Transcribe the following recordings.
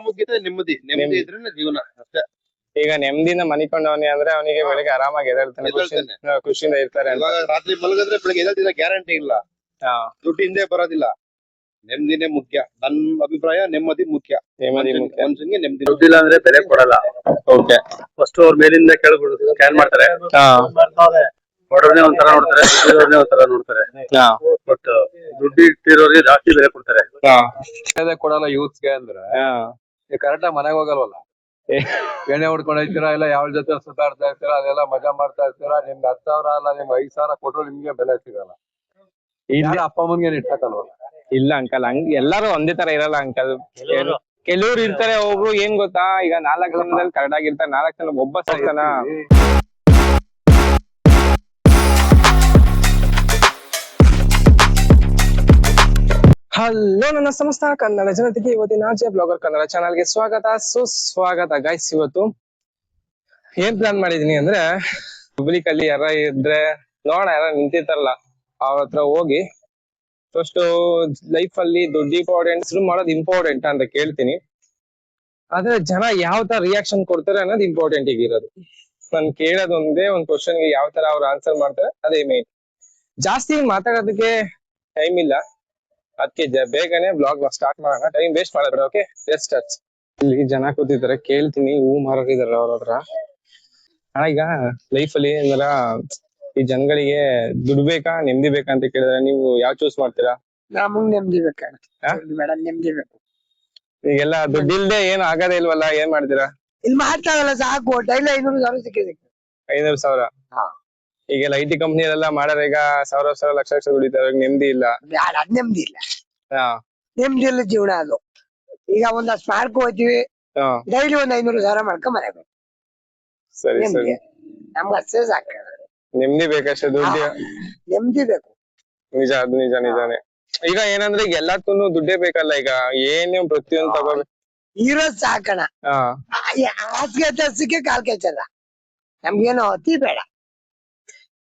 ಪ್ರಾಮುಖ್ಯತೆ ನೆಮ್ಮದಿ ಇದ್ರೆ ಜೀವನ ಅಷ್ಟೇ. ಈಗ ನೆಮ್ಮದಿಯಿಂದ ಮನಿಕೊಂಡವನಿ ಅಂದ್ರೆ ಅವನಿಗೆ ಬೆಳಿಗ್ಗೆ ಆರಾಮಾಗಿ ಎದ್ದೇಳ್ತಾನೆ, ಖುಷಿಯಿಂದ ಇರ್ತಾರೆ. ಇವಾಗ ರಾತ್ರಿ ಮಲಗಿದ್ರೆ ಬೆಳಿಗ್ಗೆ ಎದ್ದೇಳ್ತಿಲ್ಲ ಗ್ಯಾರಂಟಿ ಇಲ್ಲ. ದುಡ್ಡು ಹಿಂದೆ ಬರೋದಿಲ್ಲ, ನೆಮ್ಮದಿನೇ ಮುಖ್ಯ. ನನ್ನ ಅಭಿಪ್ರಾಯ ನೆಮ್ಮದಿ ಮುಖ್ಯ. ಮನುಷ್ಯನಿಗೆ ನೆಮ್ಮದಿ. ದುಡ್ಡಿಲ್ಲ ಅಂದ್ರೆ ಬೆಲೆ ಕೊಡಲ್ಲ. ಓಕೆ, ಫಸ್ಟ್ ಅವ್ರ ಮೇಲಿಂದ ಕೆಳಗೆ ಸ್ಕ್ಯಾನ್ ಮಾಡ್ತಾರೆ. ನೋಡೋರ್ನೇ ಒಂಥರ ನೋಡ್ತಾರೆ, ದುಡ್ಡಿರೋರ್ನೇ ಒಂಥರ ನೋಡ್ತಾರೆ. ಬಟ್ ದುಡ್ಡು ಇಟ್ಟಿರೋರಿಗೆ ಜಾಸ್ತಿ ಬೆಲೆ ಕೊಡ್ತಾರೆ. ಕೊಡಲ್ಲ ಯೂತ್ಸ್ಗೆ ಅಂದ್ರೆ ಕರೆಕ್ಟ್ ಆಗಿ ಮನೆಗೆ ಹೋಗಲ್ವಲ್ಲ, ಎಣ್ಣೆ ಹೊಡ್ಕೊಂಡ್ ಹೋಗ್ತೀರಾ, ಇಲ್ಲ ಯಾವ ಜೊತೆ ಸುತ್ತಾಡ್ತಾ ಇರ್ತೀರಾ, ಅದೆಲ್ಲ ಮಜಾ ಮಾಡ್ತಾ ಇರ್ತೀರಾ. ನಿಮ್ಗೆ 10,000 ಅಲ್ಲ, ನಿಮ್ಗೆ 5,000 ಕೊಟ್ಟರು ನಿಮ್ಗೆ ಬೆಲೆ ಸಿಗಲ್ಲ. ಇಲ್ಲ ಅಪ್ಪ ಅಮ್ಮನ್ಗೆ ಇಟ್ಟಾಕಲ್ವಲ್ಲ. ಇಲ್ಲ ಅಂಕಲ್, ಹಂಗ್ ಎಲ್ಲಾರು ಒಂದೇ ತರ ಇರಲ್ಲ ಅಂಕಲ್. ಕೆಲವ್ರು ಇರ್ತಾರೆ, ಒಬ್ರು ಏನ್ ಗೊತ್ತಾ, ಈಗ 4 ಜನದಲ್ಲಿ ಕರೆಕ್ಟ್ ಆಗಿರ್ತಾರೆ, 4 ಜನ ಒಬ್ಬ ಸೈತನ. ಹಲೋ ನನ್ನ ಸಮಸ್ತ ಕನ್ನಡ ಜನತೆಗೆ ಇವತ್ತಿನ ಆಜೆ ಬ್ಲಾಗರ್ ಕನ್ನಡ ಚಾನಲ್ಗೆ ಸ್ವಾಗತ, ಸುಸ್ವಾಗತ. ಗೈಸ್, ಇವತ್ತು ಏನ್ ಪ್ಲಾನ್ ಮಾಡಿದೀನಿ ಅಂದ್ರೆ, ಪಬ್ಲಿಕ್ ಅಲ್ಲಿ ಯಾರ ಇದ್ರೆ ನೋಡೋಣ, ಯಾರ ನಿಂತಿರ್ತಾರಲ್ಲ ಅವ್ರ ಹತ್ರ ಹೋಗಿ ಫಸ್ಟ್ ಲೈಫ್ ಅಲ್ಲಿ ದುಡ್ಡು ಇಂಪಾರ್ಟೆಂಟ್ ಶುರು ಮಾಡೋದು ಇಂಪಾರ್ಟೆಂಟ್ ಅಂತ ಕೇಳ್ತೀನಿ. ಆದ್ರೆ ಜನ ಯಾವ ತರ ರಿಯಾಕ್ಷನ್ ಕೊಡ್ತಾರೆ ಅನ್ನೋದು ಇಂಪಾರ್ಟೆಂಟ್ ಈಗಿರೋದು. ನಾನು ಕೇಳೋದು ಒಂದೇ ಒಂದು ಕ್ವಶನ್ಗೆ ಯಾವ ತರ ಅವ್ರು ಆನ್ಸರ್ ಮಾಡ್ತಾರೆ ಅದೇ ಮೇನ್. ಜಾಸ್ತಿ ಮಾತಾಡೋದಕ್ಕೆ ಟೈಮ್ ಇಲ್ಲ, ಅದಕ್ಕೆ ಬೇಗನೆ ಬ್ಲಾಗ್ ಸ್ಟಾರ್ಟ್ ಮಾಡೋಣ, ಟೈಮ್ ವೇಸ್ಟ್ ಮಾಡೋಣ. Okay, let's start. ಇಲ್ಲಿ ಜನ ಕೂತಿದ್ದಾರೆ, ಕೇಳ್ತೀನಿ. ಹೂ ಮಾರೋರಿದಾರೆ ಅವ್ರ ಹತ್ರ. ಈಗ ಲೈಫ್ ಅಲ್ಲಿ ಏನಾರ ಈ ಜನಗಳಿಗೆ ದುಡ್ಡು ಬೇಕಾ ನೆಮ್ಮದಿ ಬೇಕಾ ಅಂತ ಕೇಳಿದ್ರೆ ನೀವು ಯಾವ ಚೂಸ್ ಮಾಡ್ತೀರಾ? ನಮಗ್ ನೆಮ್ಮದಿ ಬೇಕಾ ಮೇಡಮ್, ನೆಮ್ಮದಿ ಬೇಕು. ಈಗೆಲ್ಲ ದುಡ್ಡಿಲ್ದೆ ಏನು ಆಗದೇ ಇಲ್ವಲ್ಲ, ಏನ್ ಮಾಡ್ತೀರಾ? ಇಲ್ಲಿ ಮಾತಾಡಲ್ಲ ಸಾಕು, ಡೈಲಿ 500,000 ಸಿಕ್ಕಿದೆ. 500,000? ಈಗೆಲ್ಲ IT ಕಂಪ್ನಿಯಲ್ಲೆಲ್ಲ ಮಾಡೋರು ಈಗ 1,000 ಲಕ್ಷ ದುಡಿತಾರೆ, ನೆಮ್ಮದಿ ಇಲ್ಲ. ಅದ್ ನೆಮ್ಮದಿ ಇಲ್ಲ, ನೆಮ್ಮದಿ ಇಲ್ಲ ಜೀವನ ಅದು. ಈಗ ಒಂದಷ್ಟು ಮಾಡ್ಕೊ ಹೋಗ್ತೀವಿ, ಡೈಲಿ 500,000 ಮಾಡ್ಕೊಂಡ್ ಮನೆಗೆ. ಸರಿ ಸರಿ, ನಮ್ಗೆ ಅಷ್ಟೇ ಸಾಕ. ನೆಮ್ಮದಿ ಬೇಕಷ್ಟೇ, ದುಡ್ಡು ನೆಮ್ಮದಿ ಬೇಕು. ನಿಜ, ಅದು ನಿಜ ನಿಜಾನೇ. ಈಗ ಏನಂದ್ರೆ ಈಗ ಎಲ್ಲದಕ್ಕೂ ದುಡ್ಡೇ ಬೇಕಲ್ಲ. ಈಗ ಏನೇ ಪ್ರತಿಯೊಂದು ತಗೋಬೇಕು, ಇರೋದ್ ಸಾಕಣ. ಹಾಸಿಗೆ ತರ್ಸಿಕೆ ಕಾಲ್ ಕೆಚ್ಚಲ್ಲ, ನಮ್ಗೇನು ಅತಿ ಬೇಡ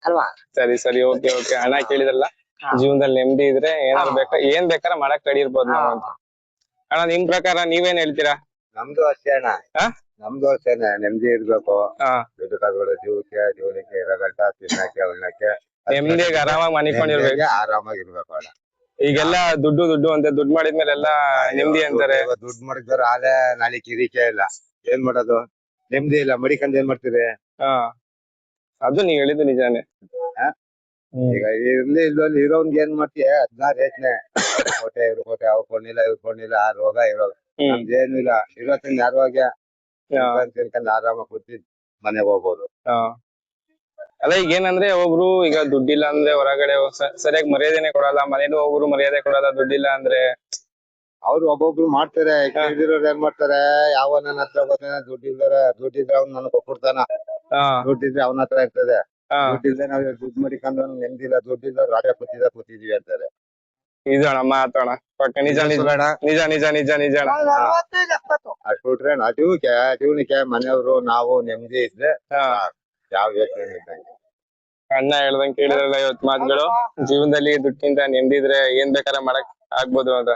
ಅಲ್ವಾ? ಸರಿ ಸರಿ, ಓಕೆ ಓಕೆ. ಹಣ ಕೇಳಿದ್ರಲ್ಲ, ಜೀವನದಲ್ಲಿ ನೆಮ್ಮದಿ ಇದ್ರೆ ಏನಾದ್ರು ಬೇಕಾ, ಏನ್ ಬೇಕಾರ ಮಾಡಕ್ ರೆಡಿ ಇರ್ಬೋದು ನಾವು ಅಂತ. ಅಣ್ಣ, ನಿಮ್ ಪ್ರಕಾರ ನೀವೇನ್ ಹೇಳ್ತೀರಾ? ನಮ್ದು ಅಷ್ಟೇ ಅಣ್ಣ, ನಮ್ದು ಅಷ್ಟೇನೆ. ನೆಮ್ಮದಿ ಇರ್ಬೇಕು, ದುಡ್ಡು ತಗೊಳ್ಳೋ ಜೀವನಕ್ಕೆ ಇರಗಂಟ ತಿನ್ನಕ್ಕೆ ಉಣ್ಣಕ್ಕೆ ನೆಮ್ಮದಿಯಾಗಿ ಆರಾಮಾಗಿ ಮನಿಕೊಂಡಿರ್ಬೇಕು, ಆರಾಮಾಗಿರ್ಬೇಕು ಅಣ್ಣ. ಈಗೆಲ್ಲ ದುಡ್ಡು ದುಡ್ಡು ಅಂತ ದುಡ್ಡು ಮಾಡಿದ್ಮೇಲೆ ಎಲ್ಲ ನೆಮ್ಮದಿ ಅಂತಾರೆ. ದುಡ್ಡು ಮಾಡಿದಾರ ಆದ್ರೆ ನಾಳೆ ಕಿರಿಕೆ ಇಲ್ಲ, ಏನ್ ಮಾಡೋದು? ನೆಮ್ಮದಿ ಇಲ್ಲ, ಮಡಿಕಂದ್ ಏನ್ ಮಾಡ್ತೀರಿ? ಅದು ನೀವ್ ಹೇಳಿದ್ದು ನಿಜಾನೇ. ಈಗ ಇರ್ಲಿ ಇಲ್ವಲ್ಲಿ ಇರೋನ್ಗೆ ಏನ್ ಮಾಡ್ತೀಯ? 16 ಯೋಚನೆ, ಕೋಟೆ ಇವ್ರು ಕೋಟೆ, ಅವ್ರು ಕೊಂಡಿಲ್ಲ ಇವ್ರು ಕೊಂಡಿಲ್ಲ, ಆ ರೋಗ ಇರೋದು ನಮ್ದೇನು ಇಲ್ಲ. ಇರೋತ್ತಿನ ಆರೋಗ್ಯ ತಿನ್ಕೊಂಡ್ ಆರಾಮಾಗಿ ಕೂತಿ ಮನೆಗೆ ಹೋಗ್ಬೋದು. ಅಲ್ಲ, ಈಗ ಏನಂದ್ರೆ ಒಬ್ರು ಈಗ ದುಡ್ಡಿಲ್ಲ ಅಂದ್ರೆ ಹೊರಗಡೆ ಸರಿಯಾಗಿ ಮರ್ಯಾದೆನೆ ಕೊಡಲ್ಲ, ಮನೇಲಿ ಒಬ್ರು ಮರ್ಯಾದೆ ಕೊಡಲ್ಲ ದುಡ್ಡಿಲ್ಲ ಅಂದ್ರೆ. ಅವ್ರು ಒಬ್ಬೊಬ್ರು ಮಾಡ್ತಾರೆ, ಕೇಳಿರೋರು ಏನ್ ಮಾಡ್ತಾರೆ, ಯಾವ ನನ್ನ ಹತ್ರ ಬರ್ತಾನೆ, ದುಡ್ಡಿದ್ರೆ ಅವ್ನು ನನಗೆ ಕೊಟ್ಬಿಡ್ತಾನ, ದುಡ್ಡಿದ್ರೆ ಅವನ ಹತ್ರ ಇರ್ತದೆ. ದುಡ್ಡಿದ್ರೆ ನಾವ್ ದುಡ್ಡು ಮಡಿಕೊಂಡು ನೆಮ್ಮದಿಲ್ಲ, ದುಡ್ಡಿಲ್ಲ ರಾಜ ಕೂತಿದೀವಿ ಅಂತಾರೆ. ಇದು ಅಣ್ಣ ಮಾತೋಣ ಪಕ್ಕ ನಿಜ ನಿಜ ನಿಜ ನಿಜ ನಿಜ ನಿಜ. ಅಷ್ಟು ಬಿಟ್ರೆ ಜೀವನಕ್ಕೆ ಮನೆಯವರು ನಾವು ನೆಮ್ಮದಿ ಇದ್ರೆ ಯಾವ ಯೋಚನೆ ಇದ್ದಂಗೆ. ಅಣ್ಣ ಹೇಳ್ದಂಗೆ ಕೇಳಿದ್ರಲ್ಲ ಇವತ್ತು ಮಾತುಗಳು, ಜೀವನದಲ್ಲಿ ದುಡ್ಡಿಂದ ನೆಮ್ಮದಿ ಇದ್ರೆ ಏನ್ ಬೇಕಾದ್ರೆ ಮಾಡಕ್ ಆಗ್ಬೋದು ಅಂತ.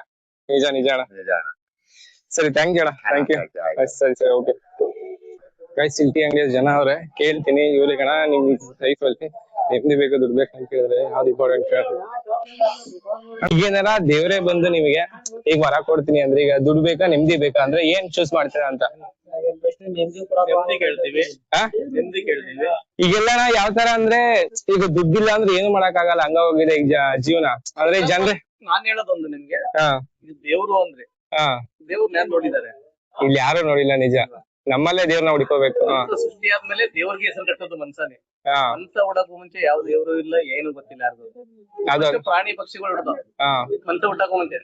ನಿಜ ನಿಜ ಅಣ್ಣ, ನಿಜ ಅಣ್ಣ. ಸರಿ, ಥ್ಯಾಂಕ್ ಯು ಅಣ್ಣ, ಥ್ಯಾಂಕ್ ಯು. ಸರಿ ಸರಿ, ಓಕೆ. ಗೈಸ್, ಸಿಲ್ಟಿ ಅಂಗಡಿಯ ಜನ ಅವ್ರೆ, ಕೇಳ್ತೀನಿ ಇವ್ರಿಗೆ, ಅಣ್ಣ ನಿಮ್ ಲೈಫ್ ಅಲ್ಲಿ ನೆಮ್ಮದಿ ಬೇಕು ದುಡ್ಡು ಬೇಕು ಅಂತ ಕೇಳಿದ್ರೆ ಯಾವ್ದು ಇಂಪಾರ್ಟೆಂಟ್? ಏನಾರ ದೇವ್ರೇ ಬಂದು ನಿಮಗೆ ಈಗ ವರ ಕೊಡ್ತೀನಿ ಅಂದ್ರೆ, ಈಗ ದುಡ್ಡು ಬೇಕಾ ನೆಮ್ಮದಿ ಬೇಕಾ ಅಂದ್ರೆ ಏನ್ ಚೂಸ್ ಮಾಡ್ತೀರಾ ಅಂತ? ಈಗೆಲ್ಲ ಯಾವ ತರ ಅಂದ್ರೆ, ಈಗ ದುಡ್ಡಿಲ್ಲ ಅಂದ್ರೆ ಏನು ಮಾಡಕ್ ಆಗಲ್ಲ, ಹಂಗ ಹೋಗಿದೆ ಈಗ ಜೀವನ. ಅಂದ್ರೆ ಜನರೇ, ನಾನ್ ಹೇಳೋದೊಂದು ನಿಮ್ಗೆ, ದೇವ್ರು ಅಂದ್ರೆ ದೇವ್ರನ್ನ ನೋಡಿದ್ದಾರೆ, ಇಲ್ಲಿ ಯಾರು ನೋಡಿಲ್ಲ. ನಿಜ, ನಮ್ಮಲ್ಲೇ ದೇವ್ರನ್ನ ಹುಡ್ಕೋಬೇಕು. ಸೃಷ್ಟಿ ಆದ್ಮೇಲೆ ದೇವ್ರಿಗೆ ಹೆಸರು ಕಟ್ಟೋದು ಮನ್ಸನೇ. ಮನ್ಸ ಹುಡಕ್ಕೂ ಮುಂಚೆ ಯಾವ ದೇವ್ರು ಇಲ್ಲ, ಏನು ಗೊತ್ತಿಲ್ಲ ಯಾರಿಗೂ. ಪ್ರಾಣಿ ಪಕ್ಷಿಗಳು ಹಿಡ್ದಾವ ಮನ್ಸ ಹುಟ್ಟಕ್ಕೂ ಮುಂಚೆ,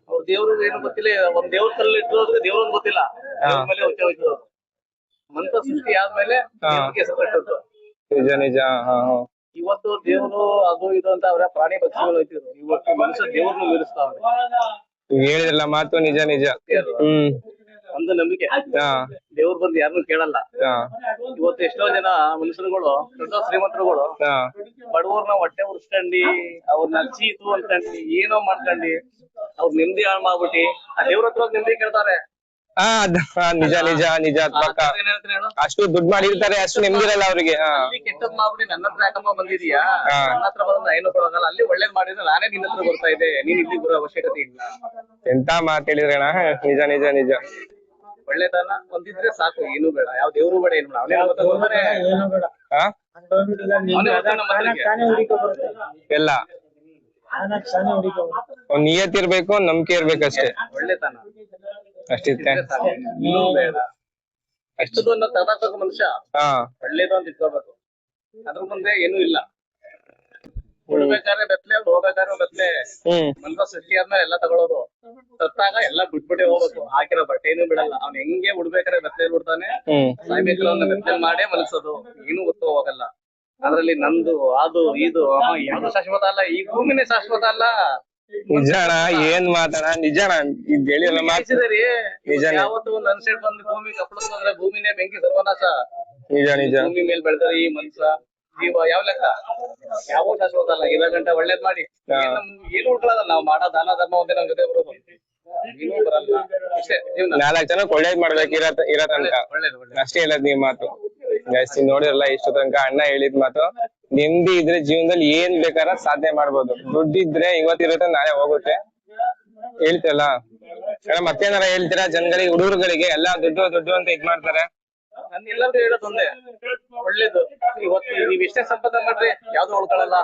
ಅವ್ರ ದೇವ್ರು ಏನು ಗೊತ್ತಿಲ್ಲ. ಒಂದ್ ದೇವ್ರ ಕಲ್ಲು ಇಟ್ಟೋದ್ರೆ ದೇವ್ರನ್ ಗೊತ್ತಿಲ್ಲ, ದೇವ್ರ ಮೇಲೆ ಹುಚ್ಚ ಹೋಯ್ತು. ಮನ್ಸ ಸೃಷ್ಟಿ ಆದ್ಮೇಲೆ ದೇವ್ರಿಗೆ ಹೆಸರು ಕಟ್ಟೋದು. ನಿಜ ನಿಜ. ಇವತ್ತು ದೇವ್ರು ಅದು ಇದು ಅಂತ ಅವ್ರ ಪ್ರಾಣಿ ಪಕ್ಷಿಗಳು ಹೋಯ್ತಿದ್ರು, ಇವತ್ತು ಮನುಷ್ಯ ದೇವ್ರನ್ನ ಮೀರಿಸ್ತಾವ್ರೆ. ಹೇಳಿದ್ರಲ್ಲ ಮಾತು ನಿಜ ನಿಜ. ಒಂದು ನಂಬಿಕೆ, ದೇವ್ರು ಬಂದು ಯಾರನ್ನು ಕೇಳಲ್ಲ. ಇವತ್ತು ಎಷ್ಟೋ ಜನ ಮನುಷ್ಯರುಗಳು, ದೊಡ್ಡ ಶ್ರೀಮಂತರುಗಳು ಬಡವರ್ನ ಹೊಟ್ಟೆ ಉರ್ಸ್ಕೊಂಡಿ, ಅವ್ರನ್ನ ಚೀತು ಅನ್ಕೊಂಡಿ, ಏನೋ ಮಾಡ್ಕೊಂಡಿ, ಅವ್ರ ನೆಮ್ಮದಿ ಹಾಳು ಮಾಡ್ಬಿಟ್ಟಿ ಆ ದೇವ್ರ ಹತ್ರ ನೆಮ್ಮದಿ ಕೇಳ್ತಾರೆ. ನಿಜ ನಿಜ ನಿಜ ಪಕ್ಕ. ಏನ್ ಹೇಳ್ತೀನಿ ಹೇಳು? ಅಷ್ಟು ದುಡ್ಡು ಮಾಡಿರ್ತಾರೆ, ಅಷ್ಟು ನೆಮ್ಮದಿರಲ್ಲ ಅವ್ರಿಗೆ. ಅಲ್ಲಿ ಕೆಟ್ಟದ್ ಮಾಡ್ಬಿಡಿ ನನ್ನ ಹತ್ರ ಯಾಕಮ್ಮ ಬಂದಿದೀಯಾ, ನನ್ನ ಹತ್ರ ಬಂದ ಏನು ಕೊಡೋದಲ್ಲ. ಅಲ್ಲಿ ಒಳ್ಳೇದ್ ಮಾಡಿದ್ರೆ ನಾನೇ ನಿನ್ನ ಹತ್ರ ಬರ್ತಾ ಇದ್ದೆ, ನೀನ್ ಇಲ್ಲಿ ಬರೋ ಅವಶ್ಯಕತೆ ಇಲ್ಲ. ಎಂತ ಮಾತ್ ಹೇಳಿದ್ರಣ್ಣ, ನಿಜ ನಿಜ ನಿಜ. ಒಳ್ಳೆತನ ಹೊಂದಿದ್ರೆ ಸಾಕು, ಏನು ಬೇಡ, ಯಾವ ದೇವ್ರು ಬೇಡ, ಏನು ಬೇಡ. ಅವನೇ ಗೊತ್ತಾನೆ ಹಾ ಅವನೇ ಬರ್ತಾನೆ ನಮ್ಮ ಹತ್ರಕ್ಕೆ. ಎಲ್ಲ ಒಂದ್ ನಿಯತ್ ಇರ್ಬೇಕು, ಒಂದ್ ನಂಬಿಕೆ ಇರ್ಬೇಕಷ್ಟೇ. ಒಳ್ಳೆತನ ಅಷ್ಟಿತ್ತೆ. ಸಾಕು, ಇನ್ನೂ ಬೇಡ. ಎಷ್ಟದು ಅನ್ನೋ ತದಾಕ ಮನುಷ್ಯ ಒಳ್ಳೇದು ಅಂತ ಇಟ್ಕೋಬೇಕು. ಅದ್ರ ಮುಂದೆ ಏನೂ ಇಲ್ಲ. ಉಳ್ಬೇಕಾದ್ರೆ ಬೆತ್ಲೆ, ಹೋಗ್ಬೇಕಾದ್ರೆ ಬೆತ್ಲೆ. ಮನ್ಸ ಸೃಷ್ಟಿ ಆದ್ಮೇಲೆ ಎಲ್ಲ ತಗೊಳೋದು. ಸತ್ತಾಗ ಎಲ್ಲ ಬಿಟ್ಬಿಟ್ಟೆ ಹೋಗ್ಬೇಕು. ಹಾಕಿರೋ ಬಟ್ಟೆ ಏನು ಬಿಡಲ್ಲ. ಅವ್ನ್ ಹೆಂಗೆ ಉಡ್ಬೇಕಾದ್ರೆ ಬೆತ್ತಲೆ ಬಿಡ್ತಾನೆ, ಸಾಯ್ಬೇಕಾದ್ರೆ ಅವ್ನ ಬೆತ್ತಲೆ ಮಾಡೇ ಮಲಗ್ಸೋದು. ಏನು ಗೊತ್ತು ಹೋಗಲ್ಲ. ಅದ್ರಲ್ಲಿ ನಂದು ಅದು ಇದು ಯಾವ್ದು ಶಾಶ್ವತ ಅಲ್ಲ. ಈ ಭೂಮಿನೇ ಶಾಶ್ವತ ಅಲ್ಲ. ನಿಜಾಣ, ಏನ್ ಮಾತಾಡ ನಿಜಾಣ. ಇದ್ ಹೇಳಿಲ್ಲ ಮಾತು ನಿಜಾನೇ. ಯಾವತ್ತು ಒಂದ್ ಅನ್ಸೆಟ್ ಬಂದು ಭೂಮಿಗೆ ಅಪ್ಪಳಿಸ್ತಂದ್ರೆ ಭೂಮಿನೇ ಬೆಂಕಿ ಸರ್ವನಾಶ. ನಿಜ ನಿಜ. ಭೂಮಿ ಮೇಲೆ ಬೆಳೆದರೆ ಈ ಮನುಷ್ಯ ಜೀವ ಯಾವ ಲೆಕ್ಕ, ಯಾವ ಶಾಶ್ವತ ಅಲ್ಲ. ಇರೋ ಗಂಟೆ ಒಳ್ಳೇದ್ ಮಾಡಿ ಏನು ಉಳ್ಕೊಳ್ಳೋದಲ್ಲ. ನಾವು ಮಾಡೋ ದಾನ ಧರ್ಮ ಒಂದೇ ನಮ್ ಜೊತೆ ಬರೋದು, ಏನೂ ಬರಲ್ಲ. ಅಷ್ಟೇ ಜೀವನ. 4 ಜನಕ್ಕೆ ಒಳ್ಳೇದ್ ಮಾಡ್ಬೇಕು ಇರೋ ತನಕ. ಒಳ್ಳೇದು ಒಳ್ಳೇದು. ಅಷ್ಟೇ ಹೇಳದ್ ನೀವ್ ಮಾತು. ಜಾಸ್ತಿ ನೋಡಿರಲ್ಲ ಇಷ್ಟು ತನಕ ಅಣ್ಣ ಹೇಳಿದ್ ಮಾತು. ನೆಮ್ಮದಿ ಇದ್ರೆ ಜೀವನದಲ್ಲಿ ಏನ್ ಬೇಕಾರ ಸಾಧನೆ ಮಾಡ್ಬೋದು. ದುಡ್ಡಿದ್ರೆ ಇವತ್ತಿರುತ್ತೆ, ನಾಳೆ ಹೋಗುತ್ತೆ. ಹೇಳ್ತಿರಲ್ಲ ಅಣ್ಣ, ಮತ್ತೇನಾರ ಹೇಳ್ತೀರಾ ಜನಗಳಿಗೆ, ಹುಡುಗರುಗಳಿಗೆ? ಎಲ್ಲ ದುಡ್ಡು ದುಡ್ಡು ಅಂತ ಇದ್ ಮಾಡ್ತಾರೆ. ನಾನು ಎಲ್ಲರಿಗೂ ಹೇಳೋದು ಒಂದೇ, ಒಳ್ಳೇದು. ಇವತ್ತು ನೀವ್ ಎಷ್ಟೇ ಸಂಪಾದನೆ ಮಾಡ್ರಿ ಯಾವ್ದು ಉಳ್ಕೊಳ್ಳಲ್ಲ.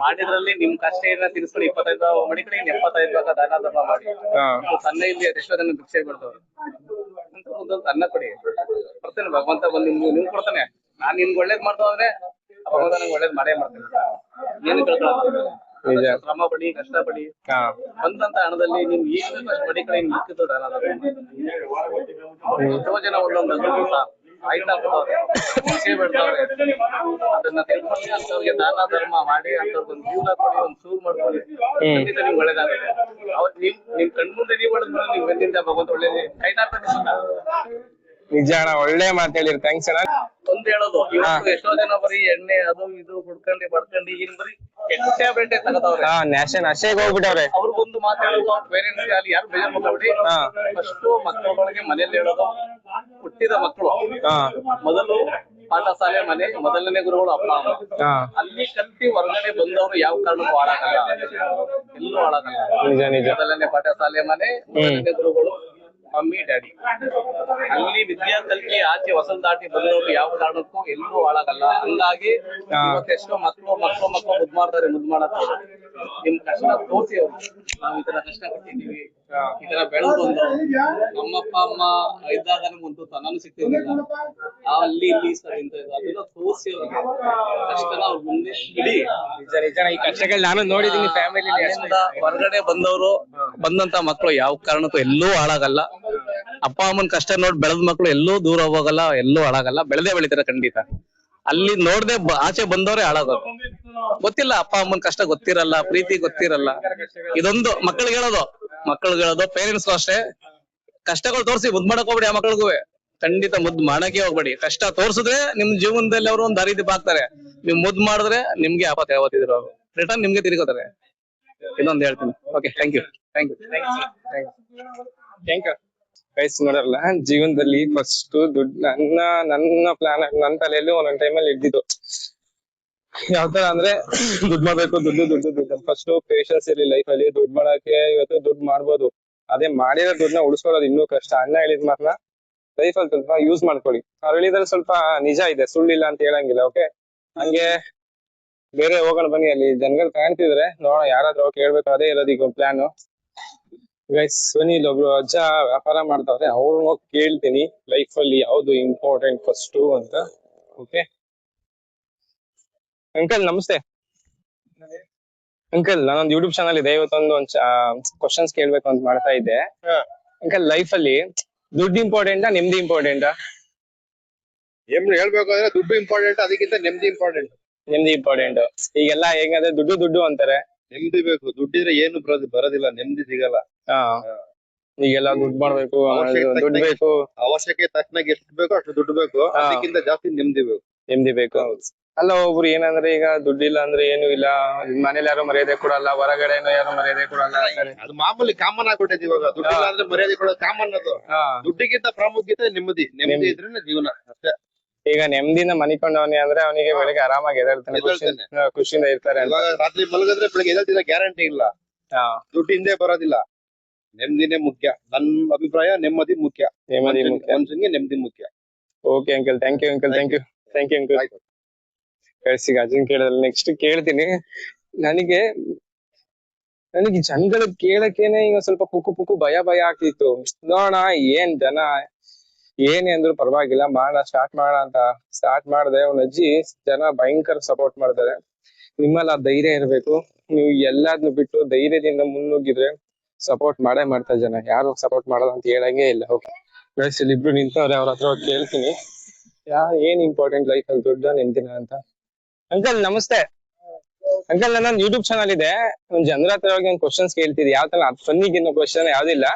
ಮಾಡಿದ್ರಲ್ಲಿ ನಿಮ್ ಕಷ್ಟ ಏನ ತಿರ್ಸ್ಕೊಳ್ಳಿ. 25 ಮಡಿಕಡೆ 75 ಭಾಗ ದಾನ ಧರ್ಮ ಮಾಡಿ. ತನ್ನ ಇಲ್ಲಿ ಎಷ್ಟೋ ಜನ ಭಿಕ್ಷೆ ಬಿಡ್ತವ್ರು ಅಂತ ಒಂದೊಂದು ಅನ್ನ ಕೊಡಿ. ಬರ್ತೇನೆ ಭಗವಂತ ಬಂದು ನಿಮ್ಗೆ ಕೊಡ್ತಾನೆ. ನಾನ್ ನಿಮ್ಗೆ ಒಳ್ಳೇದ್ ಮಾಡ್ತಾ ಹೋದ್ರೆ ಭಗವಂತ ನಂಗೆ ಒಳ್ಳೇದ್ ಮಾಡೇ ಮಾಡ್ತೇನೆ. ಏನು ಕೇಳ್ಕೊಳ್ಳೋದು, ಶ್ರಮ ಪಡಿ, ಕಷ್ಟ ಪಡಿ. ಬಂದಂತ ಹಣದಲ್ಲಿ ನಿಮ್ ಏನ್ ಮಡಿ ಕಡೆ ಮಿಕ್ಕಿದ್ದು ದಾನ ಧರ್ಮ. ಎಷ್ಟೋ ಜನ ಒಂದೊಂದು ಆಯ್ತಾ ಬಿಡ್ತಾವ್ರೆ, ಭಿಕ್ಷೆ ಬಿಡ್ತಾವ್ರೆ. ಅದನ್ನ ತಿಳ್ಕೊಂಡು ಅಂತವ್ರಿಗೆ ದಾನ ಧರ್ಮ ಮಾಡಿ ಅಂತವ್ರಿಗೆ ಒಂದ್ ಜೀವನ ಕೊಡಿ, ಒಂದ್ ಸೂರ್ ಮಾಡ್ಕೊಳ್ಳಿ. ಖಂಡಿತ ನಿಮ್ಗೆ ಒಳ್ಳೇದಾಗುತ್ತೆ. ಅವ್ರು ನಿಮ್ ಕಣ್ಮುಂದೆ ನೀವ್ ಮಾಡಿದ್ರೆ ನೀವ್ ಬೆನ್ನಿಂದ ಭಗವಂತ ಒಳ್ಳೇದು ಕೈತಾಡ್ತಾನೆ. ನಿಜ ಅಣ್ಣ, ಒಳ್ಳೆ ಮಾತು ಹೇಳಿರ್. ಥ್ಯಾಂಕ್ಸ್ ಅಣ್ಣ. ಒಂದ್ ಹೇಳೋದು, ಇವತ್ತು ಎಷ್ಟೋ ಜನ ಬರೀ ಎಣ್ಣೆ ಅದು ಇದು ಹುಡ್ಕೊಂಡಿ ಬಡ್ಕೊಂಡಿ ಏನ್ ಬರೀ ಕೆಟ್ಟ ಟ್ಯಾಬ್ಲೆಟ್ ತಗೋತಾವ್ರೆ. ನಶೆಗೆ ಹೋಗ್ಬಿಟ್ಟವ್ರೆ. ಅವ್ರಿಗೊಂದು ಮಾತು ಹೇಳೋದು, ಪೇರೆಂಟ್ಸ್ ಅಲ್ಲಿ ಯಾರು ಬೇಜಾರ್ ಮಾಡ್ಕೊಬಿಡಿ. ಫಸ್ಟ್ ಮಕ್ಕಳುಗಳಿಗೆ ಮನೇಲಿ ಹೇಳೋದು, ಹುಟ್ಟಿದ ಮಕ್ಕಳು ಮೊದಲು ಪಾಠಶಾಲೆ ಮನೆ, ಮೊದಲನೇ ಗುರುಗಳು ಅಪ್ಪ ಅಮ್ಮ. ಅಲ್ಲಿ ಕಲ್ತಿ ಹೊರಗಡೆ ಬಂದವರು ಯಾವ ಕಾರಣಕ್ಕೂ ಹಾಳಾಗಲ್ಲ, ಎಲ್ಲೂ ಹಾಳಾಗಲ್ಲ. ಮೊದಲನೇ ಪಾಠಶಾಲೆ ಮನೆ, ಮೊದಲನೇ ಗುರುಗಳು ಮಮ್ಮಿ ಡ್ಯಾಡಿ. ಅಲ್ಲಿ ವಿದ್ಯಾ ಕಲ್ತಿ ಆಚೆ ಹೊಸಲ್ ದಾಟಿ ಬಂದವರು ಯಾವ ಕಾರಣಕ್ಕೂ ಎಲ್ಲೂ ಹಾಳಾಗಲ್ಲ. ಹಂಗಾಗಿ ಇವತ್ತೆಷ್ಟೋ ಮಕ್ಳು ಮುದ್ ಮಾಡ್ತಾರೆ. ಮುದ್ ಮಾಡಕ್ ನಿಮ್ ಕಷ್ಟ ತೋರಿಸಿ ಅವ್ರು, ನಾವ್ ಈ ತರ ಕಷ್ಟ ಪಟ್ಟಿದೀವಿ, ಈ ತರ ಬೆಳೆದು ಬಂದು ನಮ್ಮಪ್ಪ ಅಮ್ಮ ಇದ್ದಾಗ ನಮ್ಗೊಂದು ತನೂ ಸಿಗ್ತಿರ್ಲಿಲ್ಲ. ಅಲ್ಲಿ ಇಲ್ಲಿ ಅದೆಲ್ಲ ತೋರಿಸಿ ಅವ್ರಿಗೆ ಕಷ್ಟನ ಅವ್ರ ಮುಂದೆ ಇಡಿ. ಈ ಕಷ್ಟಗಳು ನಾನು ನೋಡಿದೀನಿ ಫ್ಯಾಮಿಲಿ. ಹೊರಗಡೆ ಬಂದವರು ಬಂದಂತ ಮಕ್ಕಳು ಯಾವ ಕಾರಣಕ್ಕೂ ಎಲ್ಲೂ ಹಾಳಾಗಲ್ಲ. ಅಪ್ಪ ಅಮ್ಮನ್ ಕಷ್ಟ ನೋಡಿ ಬೆಳೆದ ಮಕ್ಕಳು ಎಲ್ಲೂ ದೂರ ಹೋಗಲ್ಲ, ಎಲ್ಲೂ ಹಾಳಾಗಲ್ಲ. ಬೆಳೆದೇ ಬೆಳಿತಾರೆ ಖಂಡಿತ. ಅಲ್ಲಿ ನೋಡ್ದೆ ಆಚೆ ಬಂದವರೇ ಹಾಳಾಗೋದು. ಗೊತ್ತಿಲ್ಲ, ಅಪ್ಪ ಅಮ್ಮನ್ ಕಷ್ಟ ಗೊತ್ತಿರಲ್ಲ, ಪ್ರೀತಿ ಗೊತ್ತಿರಲ್ಲ. ಇದೊಂದು ಮಕ್ಕಳಿಗೆ ಹೇಳೋದು, ಪೇರೆಂಟ್ಸ್ಗೂ ಅಷ್ಟೇ. ಕಷ್ಟಗಳು ತೋರಿಸಿ ಮುದ್ ಮಾಡಕ್ ಹೋಗ್ಬೇಡಿ. ಆ ಮಕ್ಳಿಗೂ ಖಂಡಿತ ಮುದ್ ಮಾಡಕ್ಕೆ ಹೋಗ್ಬೇಡಿ. ಕಷ್ಟ ತೋರ್ಸಿದ್ರೆ ನಿಮ್ ಜೀವನದಲ್ಲಿ ಅವರು ಒಂದ್ ದಾರಿ ದೀಪ ಹಾಕ್ತಾರೆ. ನೀವ್ ಮುದ್ ಮಾಡಿದ್ರೆ ನಿಮ್ಗೆ ಆಪತ್ತು ಯಾವತ್ತಿದ್ರು ಅವರು ರಿಟರ್ನ್ ನಿಮ್ಗೆ ತಿರುಗೋತಾರೆ. ಇದೊಂದು ಹೇಳ್ತೀನಿ. Okay, thank you. ಗೈಸ್ ನೋಡಲ್ಲ, ಜೀವನದಲ್ಲಿ ಫಸ್ಟ್ ದುಡ್ಡು ನನ್ನ ಪ್ಲಾನ್ ನನ್ನ ತಲೆಯಲ್ಲಿ ಒಂದೊಂದ್ ಟೈಮಲ್ಲಿ ಇದ್ದಿದ್ದು ಯಾವ್ತರ ಅಂದ್ರೆ, ದುಡ್ಡು ಮಾಡ್ಬೇಕು, ದುಡ್ಡು. ಫಸ್ಟ್ ಪೇಷನ್ಸ್ ಇರ್ಲಿ ಲೈಫ್ ಅಲ್ಲಿ. ದುಡ್ಡು ಮಾಡಕ್ಕೆ ಇವತ್ತು ದುಡ್ಡು ಮಾಡ್ಬೋದು, ಅದೇ ಮಾಡಿರೋ ದುಡ್ಡನ್ನ ಉಳಿಸ್ಕೊಳ್ಳೋದು ಇನ್ನೂ ಕಷ್ಟ. ಅಣ್ಣ ಹೇಳಿದ್ ಮಾತನ್ನ ಲೈಫ್ ಅಲ್ಲಿ ಸ್ವಲ್ಪ ಯೂಸ್ ಮಾಡ್ಕೊಳ್ಳಿ. ಅವ್ರು ಹೇಳಿದ್ರಲ್ಲಿ ಸ್ವಲ್ಪ ನಿಜ ಇದೆ, ಸುಳ್ಳಿಲ್ಲ ಅಂತ ಹೇಳಂಗಿಲ್ಲ. ಓಕೆ, ಹಂಗೆ ಬೇರೆ ಹೋಗೋಣ ಬನ್ನಿ. ಅಲ್ಲಿ ಜನಗಳು ಕಾಣ್ತಿದ್ರೆ ನೋಡೋಣ, ಯಾರಾದ್ರೂ ಕೇಳ್ಬೇಕು. ಅದೇ ಇರೋದು ಈಗ ಪ್ಲಾನ್. ಗೈಸ್ ಬನ್ನಿ, ಇಲ್ಲೊಬ್ರು ಅಜ್ಜ ವ್ಯಾಪಾರ ಮಾಡ್ತಾವ್ರೆ, ಅವ್ರು ಹೋಗಿ ಕೇಳ್ತೀನಿ ಲೈಫ್ ಅಲ್ಲಿ ಯಾವ್ದು ಇಂಪಾರ್ಟೆಂಟ್ ಫಸ್ಟ್ ಅಂತ. ಓಕೆ ಅಂಕಲ್, ನಮಸ್ತೆ ಅಂಕಲ್. ನಾನೊಂದು ಯೂಟ್ಯೂಬ್ ಚಾನಲ್ ಇದೆ, ಇವತ್ತೊಂದು ಕ್ವಶನ್ಸ್ ಕೇಳ್ಬೇಕು ಅಂತ ಮಾಡ್ತಾ ಇದ್ದೆ. ಅಂಕಲ್, ಲೈಫ್ ಅಲ್ಲಿ ದುಡ್ಡು ಇಂಪಾರ್ಟೆಂಟಾ ನೆಮ್ಮದಿ ಇಂಪಾರ್ಟೆಂಟಾ? ಹೇಳ್ಬೇಕು ಅಂದ್ರೆ ದುಡ್ಡು ಇಂಪಾರ್ಟೆಂಟ್, ಅದಕ್ಕಿಂತ ನೆಮ್ಮದಿ ಇಂಪಾರ್ಟೆಂಟ್. ನೆಮ್ಮದಿ ಇಂಪಾರ್ಟೆಂಟ್. ಈಗೆಲ್ಲ ಹೆಂಗಂದ್ರೆ ದುಡ್ಡು ಅಂತಾರೆ. ನೆಮ್ಮದಿ ಬೇಕು. ದುಡ್ಡಿದ್ರೆ ಏನು ಬರೋದಿಲ್ಲ, ನೆಮ್ಮದಿ ಸಿಗಲ್ಲ. ಈಗೆಲ್ಲ ದುಡ್ಡು ಮಾಡ್ಬೇಕು, ದುಡ್ಡು ಬೇಕು, ಅವಶ್ಯಕತೆ ತಕ್ಕನಾಗ ಎಷ್ಟು ಬೇಕೋ ಅಷ್ಟು ದುಡ್ಡು ಬೇಕು, ಅದಕ್ಕಿಂತ ಜಾಸ್ತಿ ನೆಮ್ಮದಿ ಬೇಕು. ನೆಮ್ಮದಿ ಬೇಕು. ಅಲ್ಲ ಒಬ್ರು ಏನಂದ್ರೆ ಈಗ ದುಡ್ಡಿಲ್ಲ ಅಂದ್ರೆ ಏನು ಇಲ್ಲ, ಮನೇಲಿ ಯಾರು ಮರ್ಯಾದೆ ಕೊಡಲ್ಲ, ಹೊರಗಡೆನೂ ಯಾರು ಮರ್ಯಾದೆ ಕೊಡಲ್ಲ ಅಂತಾರೆ. ಅದು ಮಾಮೂಲಿ ಕಾಮನ್ ಆಗ್ಬಿಟ್ಟೈತಿ ಇವಾಗ. ದುಡ್ಡಿಲ್ಲ ಅಂದ್ರೆ ಮರ್ಯಾದೆ ಕೊಡೋದು ಕಾಮನ್. ಅದು ದುಡ್ಡಿಗಿಂತ ಪ್ರಾಮುಖ್ಯತೆ ನೆಮ್ಮದಿ. ನೆಮ್ಮದಿ ಇದ್ರೆ ಜೀವನ ಅಷ್ಟೇ. ಈಗ ನೆಮ್ಮದಿನ ಮನಿಕೊಂಡವನಿ ಅಂದ್ರೆ ಅವನಿಗೆ ಬೆಳಿಗ್ಗೆ ಆರಾಮಾಗಿ ಎದ್ದೇಳ್ತಾನೆ, ಖುಷಿಯಿಂದ ಇರ್ತಾರೆ. ಇವಾಗ ರಾತ್ರಿ ಮಲಗಿದ್ರೆ ಬೆಳಿಗ್ಗೆ ಎದ್ದೇಳ್ತಿಲ್ಲ ಗ್ಯಾರಂಟಿ ಇಲ್ಲ. ದುಡ್ಡು ಹಿಂದೆ ಬರೋದಿಲ್ಲ. ನೆಮ್ಮದಿನೇ ಮುಖ್ಯ. ನನ್ನ ಅಭಿಪ್ರಾಯ ನೆಮ್ಮದಿ ಮುಖ್ಯ. ನೆಮ್ಮದಿ ಮುಖ್ಯ, ಮನುಷ್ಯನಿಗೆ ನೆಮ್ಮದಿ ಮುಖ್ಯ. Okay uncle, thank you uncle, thank you uncle. ಕಳ್ಸಿ ಅಜನ್ ಕೇಳಿದ್ರೆ ನೆಕ್ಸ್ಟ್ ಕೇಳ್ತೀನಿ. ನನಗೆ ಜನಗಳು ಕೇಳಕ್ಕೇನೆ ಈಗ ಸ್ವಲ್ಪ ಪುಕ್ಕು ಭಯ ಆಗ್ತಿತ್ತು. ನೋಡೋಣ ಏನ್ ಜನ ಏನೇ ಅಂದ್ರು ಪರವಾಗಿಲ್ಲ, ಸ್ಟಾರ್ಟ್ ಮಾಡೋಣ ಅಂತ ಸ್ಟಾರ್ಟ್ ಮಾಡಿದೆ. ಒಂದ್ ಅಜ್ಜಿ ಜನ ಭಯಂಕರ ಸಪೋರ್ಟ್ ಮಾಡ್ತಾರೆ. ನಿಮ್ಮಲ್ಲಿ ಆ ಧೈರ್ಯ ಇರ್ಬೇಕು. ನೀವು ಎಲ್ಲಾದ್ನು ಬಿಟ್ಟು ಧೈರ್ಯದಿಂದ ಮುನ್ನುಗ್ಗಿದ್ರೆ ಸಪೋರ್ಟ್ ಮಾಡೇ ಮಾಡ್ತಾರೆ ಜನ. ಯಾರು ಸಪೋರ್ಟ್ ಮಾಡಲ್ಲ ಅಂತ ಹೇಳಂಗೆ ಇಲ್ಲ. ಓಕೆ ಗೈಸ್, ಇಲ್ಲಿ ಇಬ್ರು ನಿಂತವ್ರೆ, ಅವ್ರ ಹತ್ರ ಹೋಗಿ ಕೇಳ್ತೀನಿ ಏನ್ ಇಂಪಾರ್ಟೆಂಟ್ ಲೈಫ್ ಅಲ್ಲಿ ದುಡ್ಡು ನೆಮ್ಮದಿನ ಅಂತ. ಅಂಕಲ್ ನಮಸ್ತೆ. ಅಂಕಲ್, ನನ್ನ ಯೂಟ್ಯೂಬ್ ಚಾನಲ್ ಇದೆ. ಒಂದ್ ಜನರ ಹತ್ರ ಹೋಗಿ ಒಂದು ಕ್ವಶನ್ಸ್ ಕೇಳ್ತಿದ್ದೆ. ಯಾವ ತರ ಫನ್ನಿಗಿನ್ನ ಕ್ವಶನ್ ಯಾವ್ದಿಲ್ಲ,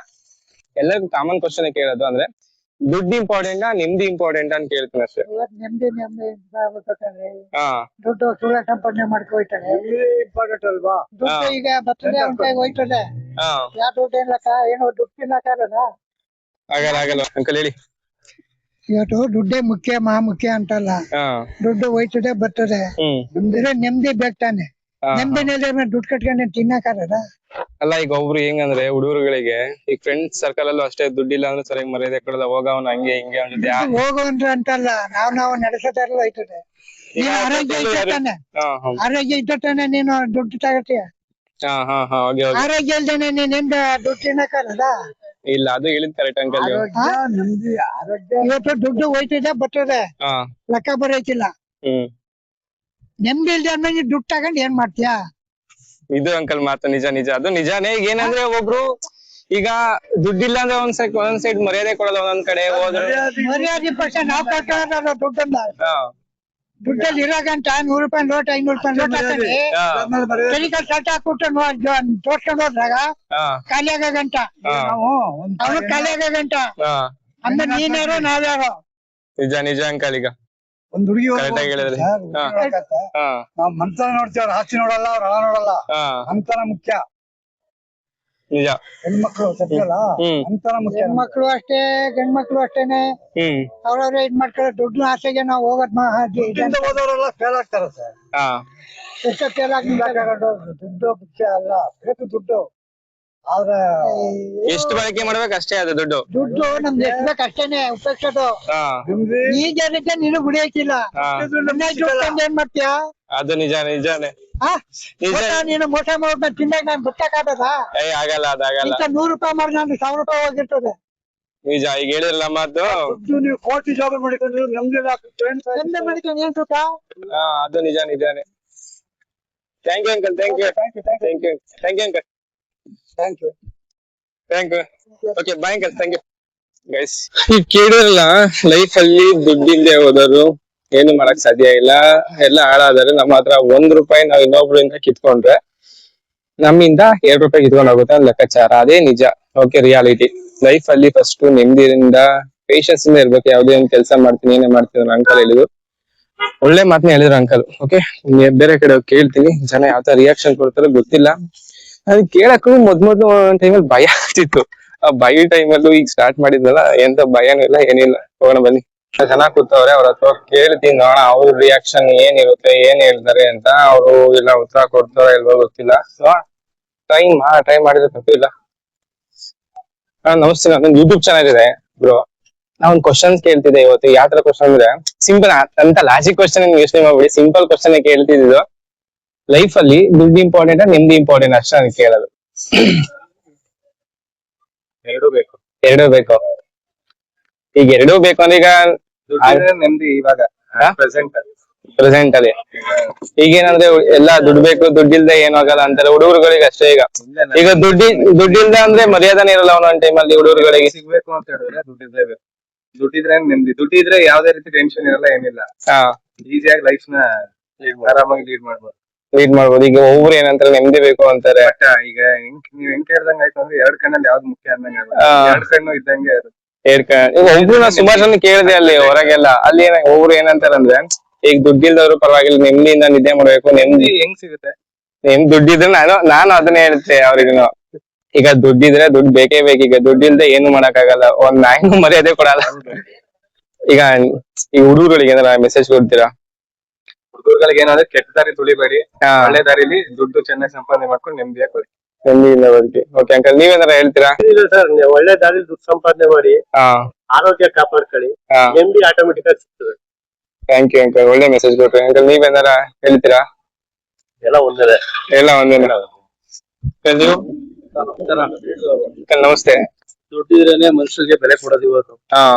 ಎಲ್ಲರಿಗೂ ಕಾಮನ್ ಕ್ವಶನ್ ಕೇಳೋದು. ಅಂದ್ರೆ ದುಡ್ಡು ಇಂಪಾರ್ಟೆಂಟಾ ನೆಮ್ಮದಿ ಇಂಪಾರ್ಟೆಂಟ್ ಅಂತ ಕೇಳ್ತೀನಿ ಅಷ್ಟೇ. ನೆಮ್ಮದಿ ದುಡ್ಡು ಸುಳ್ಳ ಸಂಪಾದನೆ ಮಾಡ್ಕೊಯ್ತಾರೆ. ಇಂಪಾರ್ಟೆಂಟ್ ಅಲ್ವಾ ದುಡ್ಡು? ಈಗ ಬರ್ತದೆ ಅವ್ನ ಕೈಗೆ ಹೋಯ್ತದೆ. ಯಾವ ದುಡ್ಡು ಏನ್ಲಕ್ಕ ಏನೋ ದುಡ್ಡು ತಿನ್ನಕ್ಕಾಗಲ್ಲ. ಆಗಲ್ಲ ಅಂಕಲ್ ಹೇಳಿ. ಇವತ್ತು ದುಡ್ಡೇ ಮುಖ್ಯ, ಮುಖ್ಯ ಅಂತಲ್ಲ. ದುಡ್ಡು ಹೋಯ್ತದೆ ಬರ್ತದೆ. ನೆಮ್ಮದಿ ಬೇಕು ತಾನೆ. ನೆಮ್ಮದಿನಲ್ಲಿ ದುಡ್ಡು ಕಟ್ಕೊಂಡೆ ತಿನ್ನಕ್ಕಾಗಲ್ಲ. ಅಲ್ಲ ಈಗ ಒಬ್ರು ಹೆಂಗಂದ್ರೆ ಹುಡುಗರುಗಳಿಗೆ ಈಗ ಫ್ರೆಂಡ್ಸ್ ಸರ್ಕಲ್ ಅಲ್ಲೂ ಅಷ್ಟೇ, ದುಡ್ಡಿಲ್ಲ ಅಂದ್ರೆ ಸರಿಯಾಗಿ ಮರ್ಯಾದೆ ಕೊಡಲ್ಲ, ಹೋಗವನ ಹಂಗೆ ಹಿಂಗೆ ಹೋಗುವಂತ ಅಂತಲ್ಲ, ನಾವು ನಡೆಸೋದಾರಲ್ಲ ಹೋಯ್ತದೆ. ಆರೋಗ್ಯ ಇದ್ದಾನೆ, ಆರೋಗ್ಯ ಇದ್ದಾನೆ ನೀನು ದುಡ್ಡು ತಗತ್ತೀಯ. ಆರೋಗ್ಯ ಇಲ್ದೇನೆ ನೀನಿಂದ ದುಡ್ಡು ತಿನ್ನಕ್ಕಾಗಲ್ಲ. ಇಲ್ಲ, ಅದು ಹೇಳಿದ್ ಕರೆಕ್ಟ್ ಅಂಕಲ್. ಇವತ್ತು ದುಡ್ಡು ಹೋಯ್ತಿದೆ ಬರ್ತದೆ, ಲೆಕ್ಕ ಬರೋಯ್ತಿಲ್ಲ. ನೆಮ್ಮದಿ ಇಲ್ದೆ ಆದ್ಮೇಲೆ ದುಡ್ಡು ತಗೊಂಡ್ ಏನ್ ಮಾಡ್ತೀಯಾ? ಇದು ಅಂಕಲ್ ಮಾತು ನಿಜ. ಅದು ನಿಜಾನೇ. ಈಗ ಏನಂದ್ರೆ ಒಬ್ರು ಈಗ ದುಡ್ಡಿಲ್ಲ ಅಂದ್ರೆ ಒಂದ್ ಸೈಡ್ ಮರ್ಯಾದೆ ಕೊಡಲ್ಲ, ಒಂದೊಂದ್ ಕಡೆ ಹೋದ್ರೆ ಮರ್ಯಾದೆ ಪಕ್ಷ ನಾವ್ ಕಟ್ಕೊಳ್ಳೋದಲ್ಲ ದುಡ್ಡನ್ನ. ದುಡ್ಡಲ್ಲಿ ಇರೋ ಗಂಟ 100 ರೂಪಾಯಿ ನೋಟ್ 500 ರೂಪಾಯಿ ನೋಟ್ ಹಾಕಿ ಕೆರಿಕಲ್ ಸಟ್ ಹಾಕ್ಬಿಟ್ಟು ತೋರ್ಸ್ಕೊಂಡ್ ಹೋದ್ರಾಗ ಖಾಲಿ ಆಗೋ ಗಂಟ ಅವನು ಖಾಲಿ ಆಗೋ ಗಂಟ ಅಂದ್ರೆ ನೀನ್ಯಾರೋ ನಾವ್ಯಾರೋ. ನಿಜ ಅಂಕಲ್. ಈಗ ಒಂದ್ ಹುಡುಗಿ ಹೇಳಿದ್ರೆ ನಾವ್ ಮನ್ಸನ ನೋಡ್ತೀವಿ, ಅವ್ರ ಆಸ್ತಿ ನೋಡಲ್ಲ, ಅವ್ರ ಹಣ ನೋಡಲ್ಲ. ಅಂತನ ಮುಖ್ಯ. ನಿಜ. ಹೆಣ್ಮಕ್ಳು ಸತ್ಯಲ್ಲ, ಅಂತನ ಮುಖ್ಯ. ಹೆಣ್ಮಕ್ಳು ಅಷ್ಟೇ, ಗಂಡ್ಮಕ್ಳು ಅಷ್ಟೇನೆ. ಅವ್ರವ್ರ ಇದ್ ಮಾಡ್ತಾರೆ. ದುಡ್ಡು ಆಸೆಗೆ ನಾವ್ ಹೋಗೋದ್ ಹೋದವರೆಲ್ಲ ಫೇಲ್ ಆಗ್ತಾರ ಸರ್. ಎಷ್ಟು ಫೇಲ್ ಆಗ್ಲಿಲ್ಲ. ದುಡ್ಡು ಮುಖ್ಯ ಅಲ್ಲ, ಬೇಕು ದುಡ್ಡು. ಆದ್ರೆ ಎಷ್ಟು ಬಳಕೆ ಮಾಡ್ಬೇಕು ಅಷ್ಟೇ. ಅದು ದುಡ್ಡು ನಮ್ದು ಎಷ್ಟು ಬೇಕು ಅಷ್ಟೇನೆ ಉಪಯೋಗಿಸೋದು. ಈ ಜನಕ್ಕೆ ನೀನು ಗುಡಿಯಕ್ಕಿಲ್ಲ, ಏನ್ ಮಾಡ್ತೀಯಾ? ಅದು ನಿಜಾನೇ. ನೀನು ಮೋಸ ಮಾಡೋದ್ ತಿನ್ನಾಗ ನಾನ್ ಬಿಟ್ಟಕ್ಕಾಗದ? ಆಗಲ್ಲ, ಅದಾಗಲ್ಲ. 100 ರೂಪಾಯಿ ಮಾಡಿ ನಾನು 1000 ರೂಪಾಯಿ ಹೋಗಿರ್ತದೆ. ನಿಜ. ಈಗ ಹೇಳಿದ್ರಲ್ಲ ಮಾತು, ನೀವು ಕೋಟಿ ಜಾಬ್ ಮಾಡಿಕೊಂಡು ನಮ್ಗೆ ಮಾಡ್ಕೊಂಡು ಏನ್ ಸುಖ? ಅದು ನಿಜಾನೇ. Thank you uncle, thank you uncle, thank you. Okay bye uncle, thank you. Guys, ಈಗ ಕೇಳಿದ್ರಲ್ಲ, ಲೈಫ್ ಅಲ್ಲಿ ದುಡ್ಡಿಂದೆ ಹೋದರು ಏನು ಮಾಡಕ್ ಸಾಧ್ಯ ಇಲ್ಲ, ಎಲ್ಲ ಹಾಳಾದರೆ. ನಮ್ಮ ಹತ್ರ 1 ರೂಪಾಯಿ ನಾವ್ ಇನ್ನೊಬ್ರಿಂದ ಕಿತ್ಕೊಂಡ್ರೆ ನಮ್ಮಿಂದ 2 ರೂಪಾಯಿ ಕಿತ್ಕೊಂಡ್ ಹೋಗುತ್ತೆ ಅಂತ ಲೆಕ್ಕಾಚಾರ. ಅದೇ ನಿಜ. Okay, reality. ಲೈಫ್ ಅಲ್ಲಿ ಫಸ್ಟ್ ನೆಮ್ಮದಿಯಿಂದ ಪೇಷನ್ಸ್ ಇಂದ ಇರ್ಬೇಕು. ಯಾವ್ದೇ ಒಂದ್ ಕೆಲಸ ಮಾಡ್ತೀನಿ, ಏನೇ ಮಾಡ್ತೀನಿ ಅಂಕಲ್ ಹೇಳಿದ್ರು, ಒಳ್ಳೆ ಮಾತನ್ನ ಹೇಳಿದ್ರು ಅಂಕಲ್. ಓಕೆ, ಬೇರೆ ಕಡೆ ಕೇಳ್ತೀನಿ ಜನ ಯಾವ ತರ ರಿಯಾಕ್ಷನ್ ಕೊಡ್ತಾರೋ ಗೊತ್ತಿಲ್ಲ. ಅದು ಕೇಳಕ್ಕೂ ಮೊದ್ಲು ಟೈಮಲ್ಲಿ ಭಯ ಆಗ್ತಿತ್ತು. ಆ ಭಯ ಟೈಮಲ್ಲೂ ಈಗ ಸ್ಟಾರ್ಟ್ ಮಾಡಿದ್ನಲ್ಲ, ಎಂತ ಭಯನೂ ಇಲ್ಲ, ಏನಿಲ್ಲ. ಹೋಗೋಣ ಬನ್ನಿ. ಜನ ಕೂತವ್ರೆ, ಅವ್ರ ಹತ್ರ ಕೇಳ್ತೀನಿ, ನೋಡೋಣ ಅವ್ರ ರಿಯಾಕ್ಷನ್ ಏನಿರುತ್ತೆ, ಏನ್ ಹೇಳ್ತಾರೆ ಅಂತ. ಅವರು ಇಲ್ಲ ಉತ್ತರ ಕೊಡ್ತಾರ ಇಲ್ವೋ ಗೊತ್ತಿಲ್ಲ. ಟ್ರೈ ಮಾಡಿದ್ರೆ ತಪ್ಪಿಲ್ಲ. ನಮಸ್ತೆ, ನನ್ನ ಯೂಟ್ಯೂಬ್ ಚಾನಲ್ ಇದೆ ಬ್ರೋ. ನಾ ಒಂದ್ ಕ್ವಶನ್ ಕೇಳ್ತಿದ್ದೆ ಇವತ್ತು. ಯಾವ ತರ ಕ್ವಶನ್ ಅಂದ್ರೆ, ಸಿಂಪಲ್ ಅಂತ ಲಾಜಿಕ್ ಕ್ವಶನ್ ಯೋಚನೆ ಮಾಡ್ಬಿಡಿ, ಸಿಂಪಲ್ ಕ್ವಶನ್ ಕೇಳ್ತಿದ್ದು. ಲೈಫ್ ಅಲ್ಲಿ ದುಡ್ಡು ಇಂಪಾರ್ಟೆಂಟ್ ನೆಮ್ಮದಿ ಇಂಪಾರ್ಟೆಂಟ್ ಅಷ್ಟೇ ನನಗೆ ಕೇಳೋದು. ಎರಡೂ ಬೇಕು. ಈಗ ಎರಡೂ ಬೇಕು ಅಂದ್ರೆ ಈಗ ನೆಮ್ಮದಿ ಇವಾಗ ಪ್ರೆಸೆಂಟ್ ಅಲ್ಲಿ ಈಗೇನಂದ್ರೆ ಎಲ್ಲಾ ದುಡ್ಡು ಬೇಕು, ದುಡ್ಡಿಲ್ದೆ ಏನೂ ಆಗಲ್ಲ ಅಂತಾರೆ ಹುಡುಗರುಗಳಿಗೆ ಅಷ್ಟೇ. ಈಗ ದುಡ್ಡಿಲ್ದೆ ಅಂದ್ರೆ ಮರ್ಯಾದನೆ ಇರಲ್ಲ ಒಂದೊಂದ್ ಟೈಮ್ ಅಲ್ಲಿ ಹುಡುಗರುಗಳಿಗೆ. ಸಿಗ್ಬೇಕು ಅಂತ ಹೇಳಿದ್ರೆ ದುಡ್ಡಿದ್ರೆ ನೆಮ್ಮದಿ. ದುಡ್ಡಿದ್ರೆ ಯಾವ್ದೇ ರೀತಿ ಟೆನ್ಷನ್ ಇರಲ್ಲ, ಏನಿಲ್ಲ. ಈಸಿಯಾಗಿ ಲೈಫ್ ನ ಆರಾಮಾಗಿ ಲೀಡ್ ಮಾಡ್ಬೋದು. ಈಗ ಒಬ್ರು ಏನಂತಾರೆ ನೆಮ್ಮದಿ ಬೇಕು ಅಂತಾರೆ. ಈಗ ನೀವ್ ಹೆಂಗ್ ಕೇಳ್ದಂಗ ಆಯ್ತು ಅಂದ್ರೆ 2 ಕಣ್ಣಲ್ಲಿ ಯಾವ್ದು ಮುಖ್ಯ ಅಂದಂಗ 2 ಕಣ್ಣು ಇದ್ದಂಗೆ. ಈಗ ಒಬ್ರು ನಾ ಸುಮಾರು ಜನ ಕೇಳಿದೆ ಅಲ್ಲಿ ಹೊರಗೆಲ್ಲ. ಅಲ್ಲಿ ಒಬ್ರು ಏನಂತಾರಂದ್ರೆ, ಈಗ ದುಡ್ಡಿಲ್ದವ್ರು ಪರವಾಗಿಲ್ಲ, ನೆಮ್ಮದಿಯಿಂದ ನಿದ್ದೆ ಮಾಡ್ಬೇಕು. ನೆಮ್ಮದಿ ಹೆಂಗ್ ಸಿಗುತ್ತೆ? ದುಡ್ಡಿದ್ರೆ ನಾನು ಅದನ್ನೇ ಹೇಳ್ತೆ ಅವ್ರಿಗೂ. ಈಗ ದುಡ್ಡಿದ್ರೆ ದುಡ್ಡು ಬೇಕೇ ಬೇಕು. ಈಗ ದುಡ್ಡಿಲ್ದೆ ಏನು ಮಾಡಕ್ ಆಗಲ್ಲ. ಒಂದ್ ನಾಯಿನೂ ಮರ್ಯಾದೆ ಕೊಡಲ್ಲ. ಈಗ ಈ ಹುಡುಗರುಗಳಿಗೆ ಏನಾರ ಮೆಸೇಜ್ ಕೊಡ್ತೀರಾ? ಹುಡುಗರುಗಳಿಗೆ ಏನಾದ್ರೆ ಕೆಟ್ಟ ದಾರಿ ತುಳಿಬೇಡಿ, ಒಳ್ಳೆ ದಾರಿಲಿ ದುಡ್ಡು ಚೆನ್ನಾಗಿ ಸಂಪಾದನೆ ಮಾಡ್ಕೊಂಡು ನೆಮ್ಮದಿಯಾಗಿ ಬದುಕಿ. ನೆಮ್ಮದಿಯಿಂದ ಬದುಕಿ. ಓಕೆ ಅಂಕಲ್, ನೀವೇನಾರ ಹೇಳ್ತೀರಾ? ಸರ್ ಒಳ್ಳೆ ದಾರಿ ದುಡ್ಡು ಸಂಪಾದನೆ ಮಾಡಿ ಆರೋಗ್ಯ ಕಾಪಾಡ್ಕೊಳ್ಳಿ, ನೆಮ್ಮದಿ ಆಟೋಮೆಟಿಕ್ ಆಗಿ ಸಿಗ್ತದೆ. ಥ್ಯಾಂಕ್ ಯು ಅಂಕಲ್, ಒಳ್ಳೆ ಮೆಸೇಜ್ ಕೊಟ್ರಿ ಅಂಕಲ್. ನೀವೇನಾರ ಹೇಳ್ತೀರಾ? ಎಲ್ಲ ಒಂದೇ. ಎಲ್ಲ ಒಂದೇನ? ನೀವು ಅಂಕಲ್ ನಮಸ್ತೆ. ದುಡ್ಡಿದ್ರೇನೆ ಮನುಷ್ಯರಿಗೆ ಬೆಲೆ ಕೊಡೋದು ಇವತ್ತು.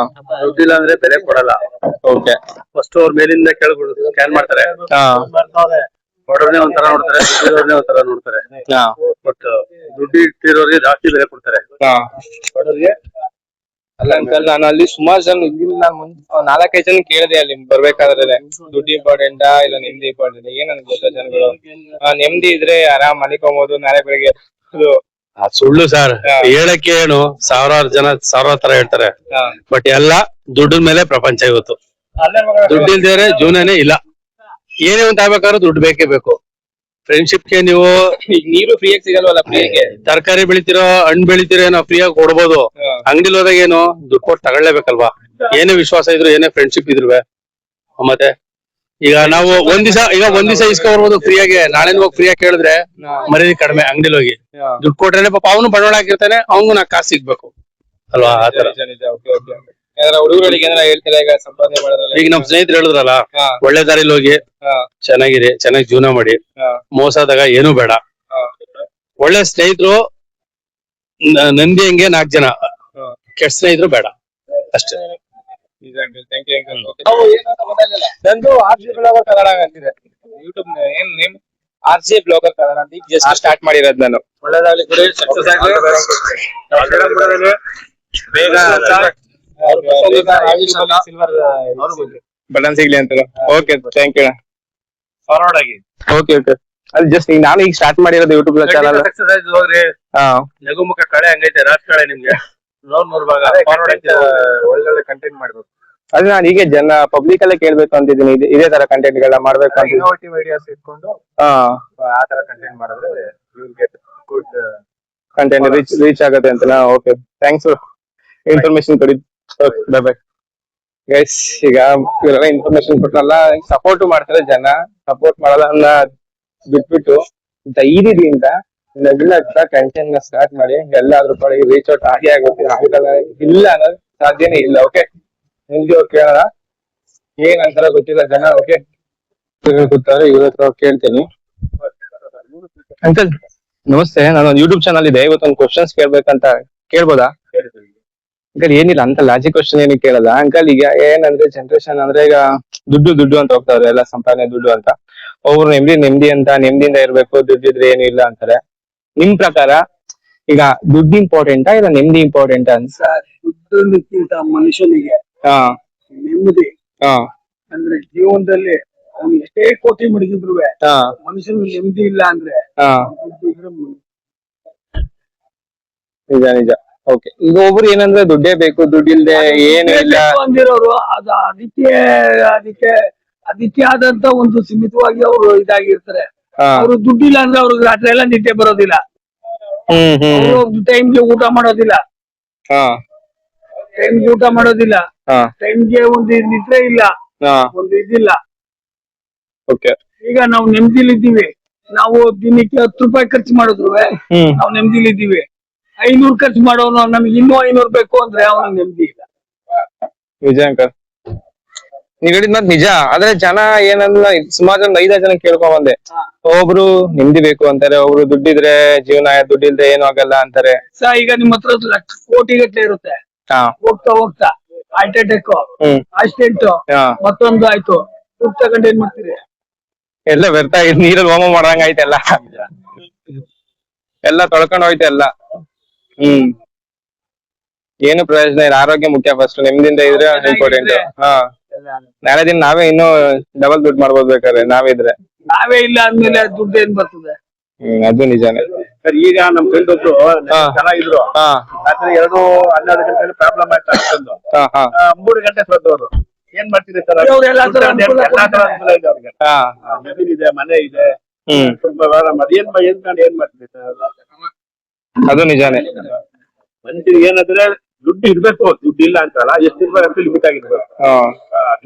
ದುಡ್ಡಿಲ್ಲ ಅಂದ್ರೆ ಬೆಲೆ ಕೊಡಲ್ಲ. ಓಕೆ. ಫಸ್ಟ್ ಅವ್ರ ಮೇಲಿಂದ ಕೆಳಬಿಡುದು ಸ್ಕ್ಯಾನ್ ಮಾಡ್ತಾರೆ. ಬಡವ್ರನ್ನೇ ಒಂಥರ ನೋಡ್ತಾರೆ, ದುಡ್ಡಿರೋರ್ನೇ ಒಂಥರ ನೋಡ್ತಾರೆ. ಬಟ್ ದುಡ್ಡು ಇಟ್ಟಿರೋರಿಗೆ ಜಾಸ್ತಿ ಬೆಲೆ ಕೊಡ್ತಾರೆ. ಬಡವ್ರಿಗೆ ಅಲ್ಲ ಅಂಕಲ್, ನಾನು ಅಲ್ಲಿ ಸುಮಾರು ಜನ ಇಲ್ಲಿ ನಾನು 4-5 ಜನ ಕೇಳಿದೆ ಅಲ್ಲಿ ಬರ್ಬೇಕಾದ್ರೆ, ದುಡ್ಡು ಇಂಪಾರ್ಟೆಂಟಾ ಇಲ್ಲ ನೆಮ್ಮದಿ ಇಂಪಾರ್ಟೆಂಟ್? ಏನಂತ ಗೊತ್ತಾ ಜನಗಳು, ನೆಮ್ಮದಿ ಇದ್ರೆ ಆರಾಮ್ ಮನಿಕೊಂಬೋದು, ನಾಳೆ ಬೆಳಿಗ್ಗೆ ಸುಳ್ಳು ಸರ್. ಹೇಳಕ್ಕೆ ಏನು ಸಾವಿರಾರು ಜನ ಸಾವಿರಾರು ತರ ಹೇಳ್ತಾರೆ, ಬಟ್ ಎಲ್ಲ ದುಡ್ಡಿನ ಮೇಲೆ ಪ್ರಪಂಚ ಇವತ್ತು. ದುಡ್ಡಿಲ್ದೇನೆ ಜೀವನನೇ ಇಲ್ಲ. ಏನೇ ಒಂದ್ ಆಗ್ಬೇಕಾದ್ರೂ ದುಡ್ಡು ಬೇಕೇ ಬೇಕು. ಫ್ರೆಂಡ್ಶಿಪ್ಗೆ ನೀವು ಈಗ ನೀರು ಫ್ರೀಯಾಗಿ ಸಿಗಲ್ವಲ್ಲ, ಫ್ರೀಯಾಗಿ ತರಕಾರಿ ಬೆಳಿತಿರೋ ಹಣ್ಣು ಬೆಳಿತಿರೋ ಏನೋ ಫ್ರೀಯಾಗಿ ಕೊಡ್ಬೋದು. ಅಂಗಡಿಲಿ ಹೋದಾಗ ಏನು ದುಡ್ಡು ಕೊಟ್ಟು ತಗೊಳ್ಳೇಬೇಕಲ್ವಾ? ಏನೇ ವಿಶ್ವಾಸ ಇದ್ರು ಏನೇ ಫ್ರೆಂಡ್ಶಿಪ್ ಇದ್ರು. ಮತ್ತೆ ಈಗ ನಾವು ಒಂದ್ ದಿವಸ ಇಸ್ಕೊಬರ್ಬೋದು ಫ್ರೀಯಾಗಿ, ನಾಳೆ ಹೋಗಿ ಫ್ರೀಯಾಗಿ ಕೇಳಿದ್ರೆ ಮರ್ಯಾದೆ ಕಡಿಮೆ. ಅಂಗಡಿಲಿ ಹೋಗಿ ದುಡ್ಡು ಕೊಟ್ರೆ ಪಾಪ ಅವನು ಬಂಡವಾಳ ಹಾಕಿರ್ತಾನೆ, ಅವನು ನಾ ಕಾಸು ಸಿಗ್ಬೇಕು ಅಲ್ವಾ? ಆತರ ಹುಡುಗರಿಗೆ ಏನಾರ ಹೇಳ್ತೀರಾ ಈಗ ಸಂಪಾದನೆ ಮಾಡೋದ್ರಲ್ಲಿ? ಈಗ ನಮ್ ಸ್ನೇಹಿತರು ಹೇಳಿದ್ರಲ್ಲ, ಒಳ್ಳೆ ದಾರಿಲಿ ಹೋಗಿ ಚೆನ್ನಾಗಿರಿ, ಚೆನ್ನಾಗಿ ಜೀವನ ಮಾಡಿ, ಮೋಸದಾಗ ಏನು ಬೇಡ. ಒಳ್ಳೆ ಸ್ನೇಹಿತರು ನಂದಿ ಹಂಗೆ 4 ಜನ, ಕೆಟ್ಟ ಸ್ನೇಹಿತರು ಬೇಡ ಅಷ್ಟೇ. ನಂದು RJ ಬ್ಲಾಗರ್ ಕನ್ನಡ ಅಂತಿದೆ ಯೂಟ್ಯೂಬ್. ಏನ್ ನೇಮ್? RJ ಬ್ಲಾಗರ್ ಕನ್ನಡ ಅಂತ ಈಗ ಜಸ್ಟ್ ಸ್ಟಾರ್ಟ್ ಮಾಡಿರೋದು ನಾನು. ಒಳ್ಳೆದಾಗ್ಲಿ, ಸಕ್ಸಸ್ ಆಗ್ಲಿ. ಬಟನ್ ಸಿಗ್ಲಿ ಅಂತ. Okay, thank you. ಫಾರ್ವರ್ಡ್ ಆಗಿ. Okay okay. ಅಲ್ಲಿ ಜಸ್ಟ್ ಈಗ ನಾನು ಈಗ ಸ್ಟಾರ್ಟ್ ಮಾಡಿರೋದು ಯೂಟ್ಯೂಬ್ ಚಾನಲ್. ಸಕ್ಸಸ್ ಆಯ್ತು ಹೋಗ್ರಿ. ನಗುಮುಖ ಕಳೆ ಹಂಗೈತೆ, ರಾತ್ ಕಳೆ ನಿಮ್ಗೆ ನೋಡ್ ಭಾಗ ಒಳ್ಳೆ ಕಂಟೆಂಟ್ ಮಾಡ್ಬೇಕು. ಅದು ನಾನು ಹೀಗೆ ಜನ ಪಬ್ಲಿಕ್ ಅಲ್ಲೇ ಕೇಳ್ಬೇಕು ಅಂತಿದ್ದೀನಿ, ಇದೇ ತರ ಕಂಟೆಂಟ್ ಗಳನ್ನ ಮಾಡ್ಬೇಕು ಅಂತ. ಇನ್ನೋವೇಟಿವ್ ಐಡಿಯಾಸ್ ಇಟ್ಕೊಂಡು ಆ ತರ ಕಂಟೆಂಟ್ ಮಾಡಿದ್ರೆ you will get good content reach ಆಗುತ್ತೆ ಅಂತ. ಓಕೆ, ಥ್ಯಾಂಕ್ಸ್ ಫಾರ್ ಇನ್ಫಾರ್ಮೇಶನ್ ಕೊಡಿ. Bye bye guys. ಈಗ ಇವರೆಲ್ಲ ಇನ್ಫಾರ್ಮೇಶನ್ ಕೊಟ್ರಲ್ಲ, ಸಪೋರ್ಟ್ ಮಾಡ್ತಾರೆ ಜನ. ಸಪೋರ್ಟ್ ಮಾಡೋದನ್ನ ಬಿಟ್ಬಿಟ್ಟು ಧೈರ್ಯದಿಂದ ಕಂಟೆಂಟ್ ನ ಸ್ಟಾರ್ಟ್ ಮಾಡಿ ಎಲ್ಲಾದ್ರೂ ಕಡೆ ರೀಚ್ ಔಟ್ ಆಗೇ ಆಗುತ್ತೆ. ಆಗಲ್ಲ ಇಲ್ಲ ಅನ್ನೋದು ಸಾಧ್ಯನೇ ಇಲ್ಲ. ಓಕೆ, ನಿಮ್ಗೆ ಕೇಳೋಣ ಏನಂತಾರ ಗೊತ್ತಿಲ್ಲ ಜನ. ಓಕೆ, ಗೊತ್ತಾರೆ ಇವ್ರ ಹತ್ರ ಕೇಳ್ತೀನಿ. ಅಂಕಲ್ ನಮಸ್ತೆ, ನಾನೊಂದು ಯೂಟ್ಯೂಬ್ ಚಾನಲ್ ಇದೆ, ಇವತ್ತೊಂದು ಕ್ವಶನ್ಸ್ ಕೇಳ್ಬೇಕಂತ. ಕೇಳ್ಬೋದಾ ಅಂಕಲ್? ಏನಿಲ್ಲ ಅಂತ ಲಾಜಿಕ್ ಕ್ವಶನ್ ಏನು ಕೇಳಲ್ಲ ಅಂಕಲ್. ಈಗ ಏನಂದ್ರೆ ಜನರೇಷನ್ ಅಂದ್ರೆ ಈಗ ದುಡ್ಡು ಅಂತ ಹೋಗ್ತಾವ್ರೆ, ಎಲ್ಲ ಸಂಪಾದನೆ ದುಡ್ಡು ಅಂತ. ಒಬ್ರು ನೆಮ್ಮದಿ ಅಂತ, ನೆಮ್ಮದಿಯಿಂದ ಇರ್ಬೇಕು, ದುಡ್ಡಿದ್ರೆ ಏನು ಇಲ್ಲ ಅಂತಾರೆ. ನಿಮ್ ಪ್ರಕಾರ ಈಗ ದುಡ್ಡು ಇಂಪಾರ್ಟೆಂಟಾ ಇಲ್ಲ ನೆಮ್ಮದಿ ಇಂಪಾರ್ಟೆಂಟ್ ಅಂತ? ದುಡ್ಡಿಗಿಂತ ಮನುಷ್ಯನಿಗೆ ನೆಮ್ಮದಿ. ಅಂದ್ರೆ ಜೀವನದಲ್ಲಿ ಅವ್ನು ಎಷ್ಟೇ ಕೋಟಿ ಮಡಗಿದ್ರು ಮನುಷ್ಯನ ನೆಮ್ಮದಿ ಇಲ್ಲ ಅಂದ್ರೆ ನಿಜ ನಿಜ. ಓಕೆ, ಈಗ ಒಬ್ರು ಏನಂದ್ರೆ ದುಡ್ಡೇ ಬೇಕು, ದುಡ್ಡಿಲ್ದೆ ಏನು ಇಲ್ಲ ಅಂದಿರೋರು ಅದು ಅದಕ್ಕೆ ಆದಂತ ಒಂದು ಸೀಮಿತವಾಗಿ ಅವರು ಇದಾಗಿರ್ತಾರೆ. ಅವರು ದುಡ್ಡಿಲ್ಲ ಅಂದ್ರೆ ಅವ್ರಿಗೆ ರಾತ್ರಿ ಎಲ್ಲ ನಿದ್ದೆ ಬರೋದಿಲ್ಲ, ಟೈಮ್ಗೆ ಊಟ ಮಾಡೋದಿಲ್ಲ, ಟೈಮ್ಗೆ ಊಟ ಮಾಡೋದಿಲ್ಲ, ಟೈಮ್ಗೆ ಒಂದು ನಿದ್ರೆ ಇಲ್ಲ, ಒಂದು ಇದಿಲ್ಲ. ಈಗ ನಾವು ನೆಮ್ಮದಿಲಿದ್ದೀವಿ. ನಾವು ದಿನಕ್ಕೆ 10 ರೂಪಾಯಿ ಖರ್ಚು ಮಾಡಿದ್ರು ನಾವು ನೆಮ್ಮದಿಲಿದ್ದೀವಿ. 500 ಖರ್ಚು ಮಾಡೋನು ನಮ್ಗೆ ಇನ್ನೂ 500 ಬೇಕು ಅಂದ್ರೆ ಅವನು ನೆಮ್ಮದಿ ಇಲ್ಲ. ನಿಜ ಅಂಕಲ್, ನೀವ್ ಹೇಳಿದ್ ಮಾತ್ ನಿಜ. ಆದ್ರೆ ಜನ ಏನಂದ್ರೆ ಸುಮಾರು ಜನ 5 ಜನ ಕೇಳ್ಕೊಂಡ್ ಬಂದೆ. ಒಬ್ರು ನೆಮ್ಮದಿ ಬೇಕು ಅಂತಾರೆ, ಒಬ್ರು ದುಡ್ಡಿದ್ರೆ ಜೀವನ, ದುಡ್ಡಿಲ್ದೆ ಏನು ಆಗಲ್ಲ ಅಂತಾರೆ. ಈಗ ನಿಮ್ ಹತ್ರ ಕೋಟಿ ಗಟ್ಟಲೆ ಇರುತ್ತೆ, ಹೋಗ್ತಾ ಹೋಗ್ತಾ ಹಾರ್ಟ್ ಅಟ್ಯಾಕ್, ಆಕ್ಸಿಡೆಂಟ್, ಮತ್ತೊಂದು ಆಯ್ತು, ದುಡ್ಡು ತಗೊಂಡು ಏನ್ ಮಾಡ್ತೀರಿ? ಎಲ್ಲ ವ್ಯರ್ಥ ಆಗಿದೆ, ನೀರಲ್ಲಿ ಹೋಮ ಮಾಡಂಗ ಆಯ್ತೆಲ್ಲ, ಎಲ್ಲ ತೊಳ್ಕೊಂಡ್ ಹೋಯ್ತು ಎಲ್ಲ. ಏನು ಪ್ರಯೋಜನ ಇಲ್ಲ. ಆರೋಗ್ಯ ಮುಖ್ಯ ಫಸ್ಟ್, ನೆಮ್ಮದಿಯಿಂದ ಇದ್ರೆ ಇಂಪಾರ್ಟೆಂಟ್. ನಾಳೆ ದಿನ ನಾವೇ ಇನ್ನೂ ಡಬಲ್ ದುಡ್ಡು ಮಾಡ್ಬೋದು ಬೇಕಾದ್ರೆ ನಾವಿದ್ರೆ. ನಾವೇ ಇಲ್ಲ ಅಂದ್ಮೇಲೆ ದುಡ್ಡು ಏನ್ ಬರ್ತದೆ? ಅದು ನಿಜಾನೇ. ಸರ್ ಈಗ ನಮ್ ಫ್ರೆಂಡ್ ಒಬ್ರು ಚೆನ್ನಾಗಿದ್ರು, ರಾತ್ರಿ 2-12 ಗಂಟೆ ಪ್ರಾಬ್ಲಮ್ ಆಯ್ತು. 3 ಗಂಟೆ ಸೋತವ್ರು. ಏನ್ ಮಾಡ್ತಿದೆ ಸರ್ ಎಲ್ಲಾ ತರ ಅನುಕೂಲ ಎಲ್ಲಾ ತರ ಅನುಕೂಲ ಇದೆ ಅವ್ರಿಗೆ ಜಮೀನ್ ಇದೆ ಮನೆ ಇದೆ ತುಂಬಾ ಏನ್ ಏನ್ ಮಾಡ್ತಿದೆ ಸರ್ ಅದು ನಿಜಾನೇ. ಮನುಷ್ಯರಿಗೆ ಏನಂದ್ರೆ ದುಡ್ಡು ಇರ್ಬೇಕು, ದುಡ್ಡು ಇಲ್ಲ ಅಂತಲ್ಲ, ಎಷ್ಟು ಇರ್ಬೇಕು ಲಿಮಿಟ್ ಆಗಿರ್ಬೇಕು.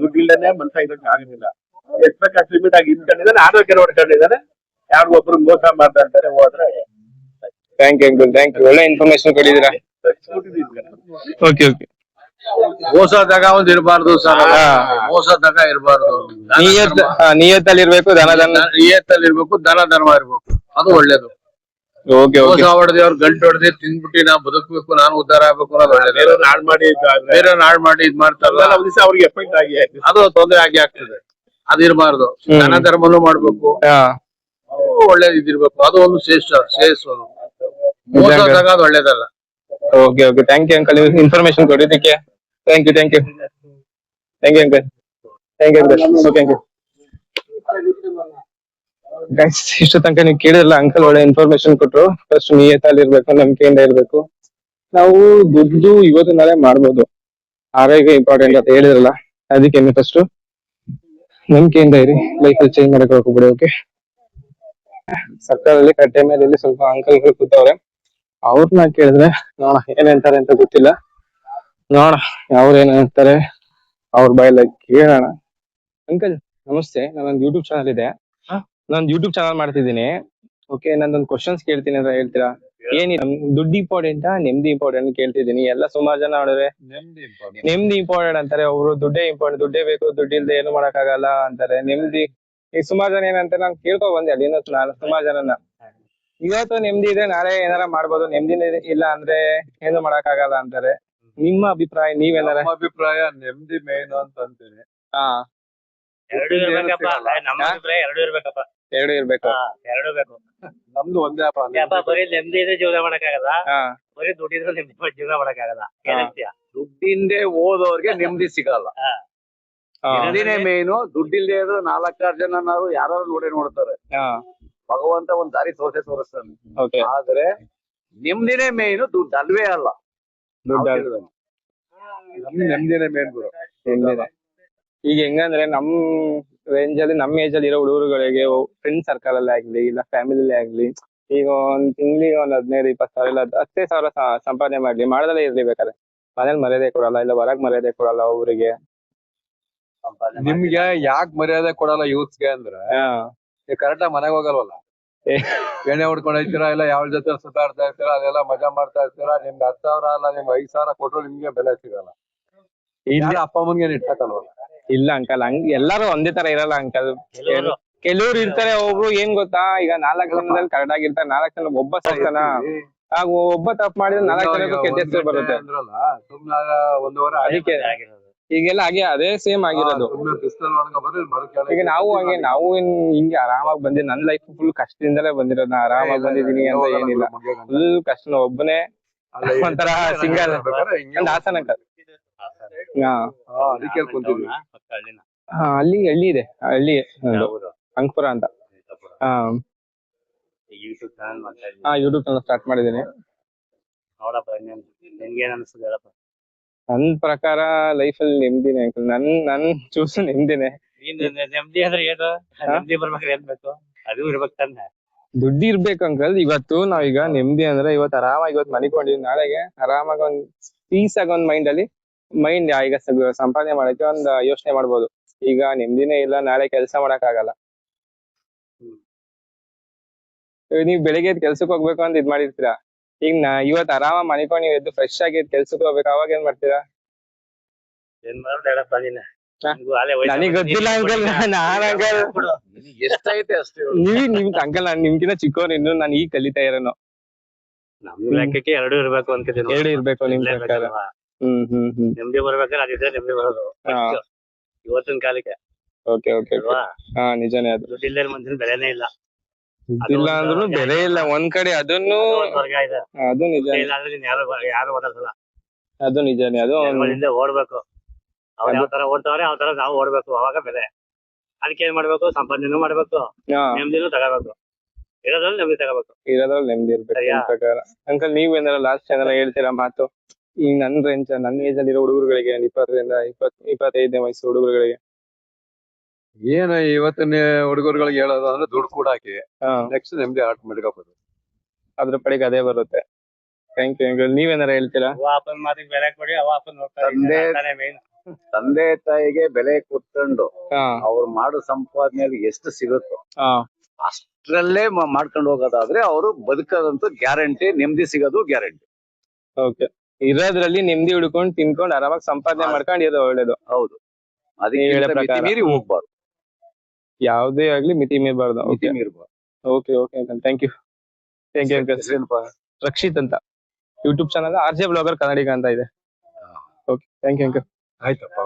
ದುಡ್ಡು ಇಲ್ಲದೆ ಮನುಷ್ಯ ಇದಕ್ಕೆ ಆಗೋದಿಲ್ಲ. ಎಷ್ಟು ಬೇಕಾಗಿ ಲಿಮಿಟ್ ಆಗಿ ಇಟ್ಕೊಂಡಿದ್ದಾನೆ, ಆರೋಗ್ಯ ನೋಡ್ಕೊಂಡಿದ್ದಾನೆ. ಯಾರಿಗೂ ಒಬ್ರು ಮೋಸ ಮಾಡ್ತಾ ಇರ್ತಾರೆ ಹೋದ್ರೆ. Thank you uncle, thank you. ಒಳ್ಳೆ ಇನ್ಫಾರ್ಮೇಶನ್ ಕೊಟ್ಟಿದ್ದೀರಾ. Okay okay. ಮೋಸದಾಗ ಒಂದ್ ಇರಬಾರ್ದು ಸರ್, ಮೋಸದಾಗ ಇರಬಾರ್ದು. ನಿಯತ್ತಲ್ಲಿ ಇರ್ಬೇಕು, ನಿಯತ್ತಲ್ಲಿ ಇರ್ಬೇಕು, ದಾನ ಧರ್ಮ ಇರ್ಬೇಕು, ಅದು ಒಳ್ಳೇದು. Okay okay. ಮೋಸ ಹೊಡೆದಿ ಅವ್ರು ಗಂಟು ಹೊಡೆದಿ ತಿಂದ್ಬಿಟ್ಟು ನಾ ಬದುಕ್ಬೇಕು, ನಾನು ಉದ್ಧಾರ ಆಗ್ಬೇಕು ಅನ್ನೋದು ಒಳ್ಳೇದು. ಬೇರೆ ನಾಳ್ ಮಾಡಿ ಇದ್ ಮಾಡ್ತಾರಲ್ಲ, ಅವ್ರಿಗೆ ಎಫೆಕ್ಟ್ ಆಗಿ ಅದು ತೊಂದರೆ ಆಗಿ ಆಗ್ತದೆ. ಅದು ಇರಬಾರ್ದು. ದಾನ ಧರ್ಮನು ಮಾಡ್ಬೇಕು, ಒಳ್ಳೇದ್ ಇದಿರ್ಬೇಕು, ಅದು ಒಂದು ಶ್ರೇಷ್ಠ. ಮೋಸದಾಗ ಅದು ಒಳ್ಳೇದಲ್ಲ. Okay okay. Thank you uncle, information ಕೊಟ್ಟಿದ್ದಕ್ಕೆ. Thank you thank you thank you uncle, thank you uncle. Okay uncle. Guys, ಇಷ್ಟು ತನಕ ನೀವು ಕೇಳಿರಲ್ಲ, ಅಂಕಲ್ ಒಳ್ಳೆ ಇನ್ಫಾರ್ಮೇಶನ್ ಕೊಟ್ರು. ಫಸ್ಟ್ ನಿಯತ್ತಲ್ಲಿ ಇರ್ಬೇಕು, ನಂಬಿಕೆಯಿಂದ ಇರ್ಬೇಕು. ನಾವು ದುಡ್ಡು ಇವತ್ತು ನಾಳೆ ಮಾಡ್ಬೋದು, ಆರೋಗ್ಯ ಇಂಪಾರ್ಟೆಂಟ್ ಅಂತ ಹೇಳಿದ್ರಲ್ಲ, ಅದಕ್ಕೆ ಫಸ್ಟ್ ನಂಬಿಕೆಯಿಂದ ಇರಿ, ಲೈಫಲ್ಲಿ ಚೇಂಜ್ ಮಾಡಕ್ ಹೋಗ್ಬಿಡಿ. ಓಕೆ. ಸರ್ಕಾರದಲ್ಲಿ ಕಟ್ಟೆ ಮೇಲೆ ಇಲ್ಲಿ ಸ್ವಲ್ಪ ಅಂಕಲ್ಗಳು ಕೂತವ್ರೆ, ಅವ್ರನ್ನ ಕೇಳಿದ್ರೆ ನೋಡ ಏನ್ ಹೇಳ್ತಾರೆ ಅಂತ ಗೊತ್ತಿಲ್ಲ. ನೋಡ ಅವ್ರ ಏನ್ ಹೇಳ್ತಾರೆ, ಅವ್ರ ಬಾಯಲ್ಲ ಕೇಳೋಣ. ಅಂಕಲ್ ನಮಸ್ತೆ, ನನ್ನೊಂದು ಯೂಟ್ಯೂಬ್ ಚಾನಲ್ ಇದೆ, ನಾನು ಯೂಟ್ಯೂಬ್ ಚಾನಲ್ ಮಾಡ್ತಿದ್ದೀನಿ. ಓಕೆ, ನಂದೊಂದು ಕ್ವಶನ್ಸ್ ಕೇಳ್ತೀನಿ ಅಂತ ಹೇಳ್ತೀರಾ? ಏನಿಲ್ಲ, ದುಡ್ಡು ಇಂಪಾರ್ಟೆಂಟಾ ನೆಮ್ಮದಿ ಇಂಪಾರ್ಟೆಂಟ್ ಕೇಳ್ತಿದ್ದೀನಿ. ಎಲ್ಲ ಸುಮಾರು ಜನ ನೋಡಿದ್ರೆ ನೆಮ್ಮದಿ ಇಂಪಾರ್ಟೆಂಟ್ ಅಂತಾರೆ, ಒಬ್ರು ದುಡ್ಡೇ ಇಂಪಾರ್ಟೆಂಟ್, ದುಡ್ಡೇ ಬೇಕು, ದುಡ್ಡಿಲ್ದೆ ಏನು ಮಾಡಕ್ಕಾಗಲ್ಲ ಅಂತಾರೆ. ನೆಮ್ಮದಿ ಈಗ ಸುಮಾರು ಜನ ಏನಂತಾರೆ, ನಾನು ಕೇಳ್ಕೊ ಬಂದೆ ಅಲ್ಲಿನ ಸುಮಾರು ಜನನ, ಇವತ್ತು ನೆಮ್ಮದಿ ಇದೆ ನಾಳೆ ಏನಾರ ಮಾಡ್ಬೋದು, ನೆಮ್ಮದಿನೇ ಇಲ್ಲ ಅಂದ್ರೆ ಏನು ಮಾಡಕ್ಕಾಗಲ್ಲ ಅಂತಾರೆ. ನಿಮ್ಮ ಅಭಿಪ್ರಾಯ ನೀವೇನಾರ? ನಮ್ಮ ಅಭಿಪ್ರಾಯ ನೆಮ್ಮದಿ ಮೇನ್ ಅಂತ ಅಂತೀನಿ. ಎರಡು ಇರ್ಬೇಕಪ್ಪ, ನಮ್ಮ ಅಭಿಪ್ರಾಯ ಎರಡು ಇರ್ಬೇಕಪ್ಪ. ಎರಡು ಇರ್ಬೇಕು, ಎರಡು ಬೇಕು. ನಮ್ದು ಒಂದೇ ಬರೀ ನೆಮ್ಮದಿ ಇದೆ ಜೀವನ ಮಾಡಕ್ಕಾಗಲ್ಲ, ಬರೀ ದುಡ್ಡಿದ್ರೆ ನೆಮ್ಮದಿ ಜೀವನ ಮಾಡಕ್ಕಾಗಲ್ಲ. ದುಡ್ಡಿಂದೆ ಓದೋರ್ಗೆ ನೆಮ್ಮದಿ ಸಿಗಲ್ಲ. ನೆಮ್ಮದಿನೇ ಮೇನು. ದುಡ್ಡಿಲ್ದೇ ಇದ್ರೆ 4-6 ಜನ ನಾವು ಯಾರು ನೋಡ್ತಾರೆ. ಭಗವಂತ ಒಂದ್ ದಾರಿ ತೋರಿಸ್ತಾನೆ, ಆದ್ರೆ ನೆಮ್ಮದಿನೇ ಮೇನು, ದುಡ್ಡು ಅಲ್ವೇ ಅಲ್ಲ. ನೆಮ್ಮದಿನೇ ಮೇನ್ ಗುರು. ಈಗ ಹೆಂಗಂದ್ರೆ ನಮ್ ರೇಂಜ್ ಅಲ್ಲಿ, ನಮ್ ಏಜ್ ಅಲ್ಲಿ ಇರೋ ಹುಡುಗರುಗಳಿಗೆ ಫ್ರೆಂಡ್ ಸರ್ಕಲ್ ಅಲ್ಲಿ ಆಗ್ಲಿ, ಇಲ್ಲ ಫ್ಯಾಮಿಲಿ ಆಗ್ಲಿ, ಈಗ ಒಂದ್ ತಿಂಗಳಿಗೆ ಒಂದ್ 15-20 ಸಾವಿರ ಇಲ್ಲ 10 ಸಾವಿರ ಸಂಪಾದನೆ ಮಾಡ್ಲಿ, ಮಾಡದಲ್ಲೇ ಇರ್ಲಿ ಬೇಕಾದ್ರೆ, ಮನೇಲಿ ಮರ್ಯಾದೆ ಕೊಡಲ್ಲ, ಇಲ್ಲ ಹೊರಗ್ ಮರ್ಯಾದೆ ಕೊಡಲ್ಲ ಅವ್ರಿಗೆ. ನಿಮ್ಗೆ ಯಾಕೆ ಮರ್ಯಾದೆ ಕೊಡಲ್ಲ ಯೂತ್ಸ್ಗೆ ಅಂದ್ರೆ, ಕರೆಕ್ಟ್ ಆಗಿ ಮನೆಗೆ ಹೋಗಲ್ವಲ್ಲ, ಎಣ್ಣೆ ಹೊಡ್ಕೊಂಡ್ ಹೋಗ್ತೀರಾ, ಇಲ್ಲ ಯಾವ ಜೊತೆ ಸುತ್ತಾಡ್ತಾ ಇರ್ತೀರಾ, ಅದೆಲ್ಲ ಮಜಾ ಮಾಡ್ತಾ ಇರ್ತೀರಾ. ನಿಮ್ಗೆ 10,000 ಅಲ್ಲ, ನಿಮ್ಗೆ 5,000 ಕೊಟ್ರು ನಿಮ್ಗೆ ಬೆಲೆ ಸಿಗಲ್ಲ. ಇಲ್ಲಿ ಅಪ್ಪ ಅಮ್ಮನ್ಗೆ ಇಟ್ಟಾಕಲ್ವಲ್ಲ. ಇಲ್ಲ ಅಂಕಲ್, ಹಂಗ್ ಎಲ್ಲಾರು ಒಂದೇ ತರ ಇರಲ್ಲ ಅಂಕಲ್. ಕೆಲವ್ರು ಇರ್ತಾರೆ, ಒಬ್ರು ಏನ್ ಗೊತ್ತಾ, ಈಗ 4 ಜನದಲ್ಲಿ ಕರೆಕ್ಟ್ ಆಗಿರ್ತಾರೆ, 4 ಜನ ಒಬ್ಬ ಸಾಯ್ತಾನ, ಆಗ ಒಬ್ಬ ತಪ್ಪು ಮಾಡಿದ್ರೆ 4 ಜನಕ್ಕೂ ಕೆಟ್ಟ ಹೆಸರು ಬರುತ್ತೆ. ಅದಕ್ಕೆ ಈಗೆಲ್ಲ ಹಾಗೆ ಅದೇ ಸೇಮ್ ಆಗಿರೋದು. ಈಗ ನಾವು ಹಂಗೆ, ನಾವು ಹಿಂಗೆ ಆರಾಮಾಗಿ ಬಂದಿದ್, ನನ್ ಲೈಫ್ ಫುಲ್ ಕಷ್ಟದಿಂದಲೇ ಬಂದಿರೋದು. ನಾ ಆರಾಮಾಗಿ ಬಂದಿದೀನಿ ಅಂತ ಏನಿಲ್ಲ, ಫುಲ್ ಕಷ್ಟ. ಒಬ್ಬನೇ ಒಂಥರ ಸಿಂಗಲ್ ಹಾಸನ ಅಂಕಲ್. ಅಲ್ಲಿ ಹಳ್ಳಿ ಇದೆ, ಹಳ್ಳಿ ಅಂಕಪುರ ಅಂತ. ಯೂಟ್ಯೂಬ್ ಚಾನಲ್ ಸ್ಟಾರ್ಟ್ ಮಾಡಿದ್ದೀನಿ. ನನ್ ಪ್ರಕಾರ ಲೈಫ್ ಅಲ್ಲಿ ನೆಮ್ಮದಿನೇ ಅಂಕಲ್, ನನ್ ಚೂಸ್ ನೆಮ್ಮದಿನೇ. ನೆಮ್ಮದಿ ಅಂದ್ರೆ ಏನು? ನೆಮ್ಮದಿ ಬರ್ಬೇಕಾದ್ರೆ ಏನ್ ಬೇಕು? ಅದು ಇರ್ಬೇಕು ತಾನೆ. ದುಡ್ಡು ಇರ್ಬೇಕು ಅಂಕಲ್. ಇವತ್ತು ನಾವೀಗ ನೆಮ್ಮದಿ ಅಂದ್ರೆ, ಇವತ್ತು ಆರಾಮಾಗಿ ಇವತ್ತು ಮನಿಕೊಂಡಿವಿ, ನಾಳೆಗೆ ಆರಾಮಾಗಿ ಒಂದ್ ಪೀಸ್ ಆಗಿ ಒಂದ್ ಮೈಂಡ್ ಈಗ ಸಂಪಾದನೆ ಮಾಡಕ್ಕೆ ಒಂದ್ ಯೋಚನೆ ಮಾಡ್ಬೋದು. ಈಗ ನೆಮ್ಮದಿನೇ ಇಲ್ಲ, ನಾಳೆ ಕೆಲಸ ಮಾಡಕ್ ಆಗಲ್ಲ. ನೀವ್ ಬೆಳಿಗ್ಗೆ ಕೆಲ್ಸಕ್ಕೆ ಹೋಗ್ಬೇಕು ಅಂತ ಇದ್ ಮಾಡಿರ್ತೀರಾ, ಈಗ ಇವತ್ತು ಆರಾಮ ಮನಿಕೊಂಡು ನೀವ್ ಎದ್ದು ಫ್ರೆಶ್ ಆಗಿ ಕೆಲ್ಸಕ್ಕೆ ಹೋಗ್ಬೇಕು, ಅವಾಗ ಏನ್ ಮಾಡ್ತೀರಾ? ನನಗ್ ಗೊತ್ತಿಲ್ಲ ಅಂಕಲ್, ಎಷ್ಟೈತೆ ಅಷ್ಟೇ. ಅಂಕಲ್ ನಾನ್ ನಿಮ್ಗಿನ್ನ ಚಿಕ್ಕವ್ರು, ಇನ್ನು ನಾನು ಈಗ ಕಲಿತಾ ಇರೋನು. ನಮ್ ಲೆಕ್ಕಕ್ಕೆ ಎರಡು ಇರ್ಬೇಕು ಅನ್ಕೋತೀನಿ. ಎರಡು ಇರ್ಬೇಕು ನಿಮ್ ಪ್ರಕಾರ? ನೆಮ್ಮದಿ ಬರ್ಬೇಕಾದ್ರೆ ಅದಿದ್ರೆ ನೆಮ್ಮದಿ ಬರೋದು ಇವತ್ತಿನ ಕಾಲಕ್ಕೆ. Okay okay. ಹಾ ನಿಜಾನೇ, ಅದು ದುಡ್ಡಿಲ್ಲ ಮನುಷ್ಯನ ಬೆಲೆನೇ ಇಲ್ಲ. ಇಲ್ಲ ಅಂದ್ರೂ ಬೆಲೆ ಇಲ್ಲ ಒಂದ್ ಕಡೆ, ಅದನ್ನು ಅದು ನಿಜ, ಯಾರು ಓದಿಸಲ್ಲ. ಅದು ನಿಜಾನೇ. ಅದು ಓಡ್ಬೇಕು, ಅವ್ರು ಯಾವ ತರ ಓಡ್ತಾವ್ರೆ ಆ ತರ ನಾವು ಓಡ್ಬೇಕು, ಅವಾಗ ಬೆಲೆ. ಅದಕ್ಕೆ ಏನ್ ಮಾಡ್ಬೇಕು? ಸಂಪಾದನೆ ಮಾಡ್ಬೇಕು, ನೆಮ್ಮದಿನೂ ತಗೋಬೇಕು. ಇರೋದ್ರಲ್ಲಿ ನೆಮ್ಮದಿ ತಗೋಬೇಕು, ಇರೋದ್ರಲ್ಲಿ ನೆಮ್ಮದಿ ಇರ್ಬೇಕು ಪ್ರಕಾರ. ಅಂಕಲ್ ನೀವೇನಾರ ಲಾಸ್ಟ್ ಏನಾರ ಹೇಳ್ತೀರಾ ಮಾತು? ಈಗ ನನ್ನ ಏಜ್ ಅಲ್ಲಿರೋ ಹುಡುಗರುಗಳಿಗೆ 20ರಿಂದ 25ನೇ ವಯಸ್ಸು ಹುಡುಗರುಗಳಿಗೆ ಏನ ಇವತ್ತಿನ ಹುಡುಗರುಗಳಿಗೆ ಹೇಳೋದು ಅಂದ್ರೆ ದುಡ್ಡು ಕೂಡಾಕಿ ನೆಕ್ಸ್ಟ್ ನೆಮ್ಮದಿ ಆಟ ಮಾಡ್ಕೋಬಹುದು. ಅದ್ರ ಪಡೆಗೆ ಅದೇ ಬರುತ್ತೆ. Thank you. ನೀವೇನಾರ ಹೇಳ್ತೀರಾ? ತಂದೆ ತಾಯಿಗೆ ಬೆಲೆ ಕೊಟ್ಕೊಂಡು ಅವ್ರು ಮಾಡೋ ಸಂಪಾದನೆಯಲ್ಲಿ ಎಷ್ಟು ಸಿಗುತ್ತೋ ಅಷ್ಟ್ರಲ್ಲೇ ಮಾಡ್ಕೊಂಡು ಹೋಗೋದಾದ್ರೆ ಅವರು ಬದುಕೋದಂತೂ ಗ್ಯಾರಂಟಿ, ನೆಮ್ಮದಿ ಸಿಗೋದು ಗ್ಯಾರಂಟಿ. ಓಕೆ, ಇರೋದ್ರಲ್ಲಿ ನೆಮ್ಮದಿ ಹುಡ್ಕೊಂಡು ತಿನ್ಕೊಂಡು ಆರಾಮಾಗಿ ಸಂಪಾದನೆ ಮಾಡ್ಕೊಂಡು ಇರೋದು ಒಳ್ಳೇದು. ಹೌದು, ಅದಕ್ಕೆ ಮಿತಿ ಮೀರಿ ಹೋಗ್ಬಾರ್ದು. ಯಾವ್ದೇ ಆಗ್ಲಿ ಮಿತಿ ಮೀರಬಾರ್ದು. ಮಿತಿ ಮೀರ್ಬಾರ್ದು. Okay uncle, thank you. Rakshit ಅಂತ YouTube channel RJ blogger Kannadiga ಅಂತ ಇದೆ. Okay, thank you uncle. ಆಯ್ತಪ್ಪ,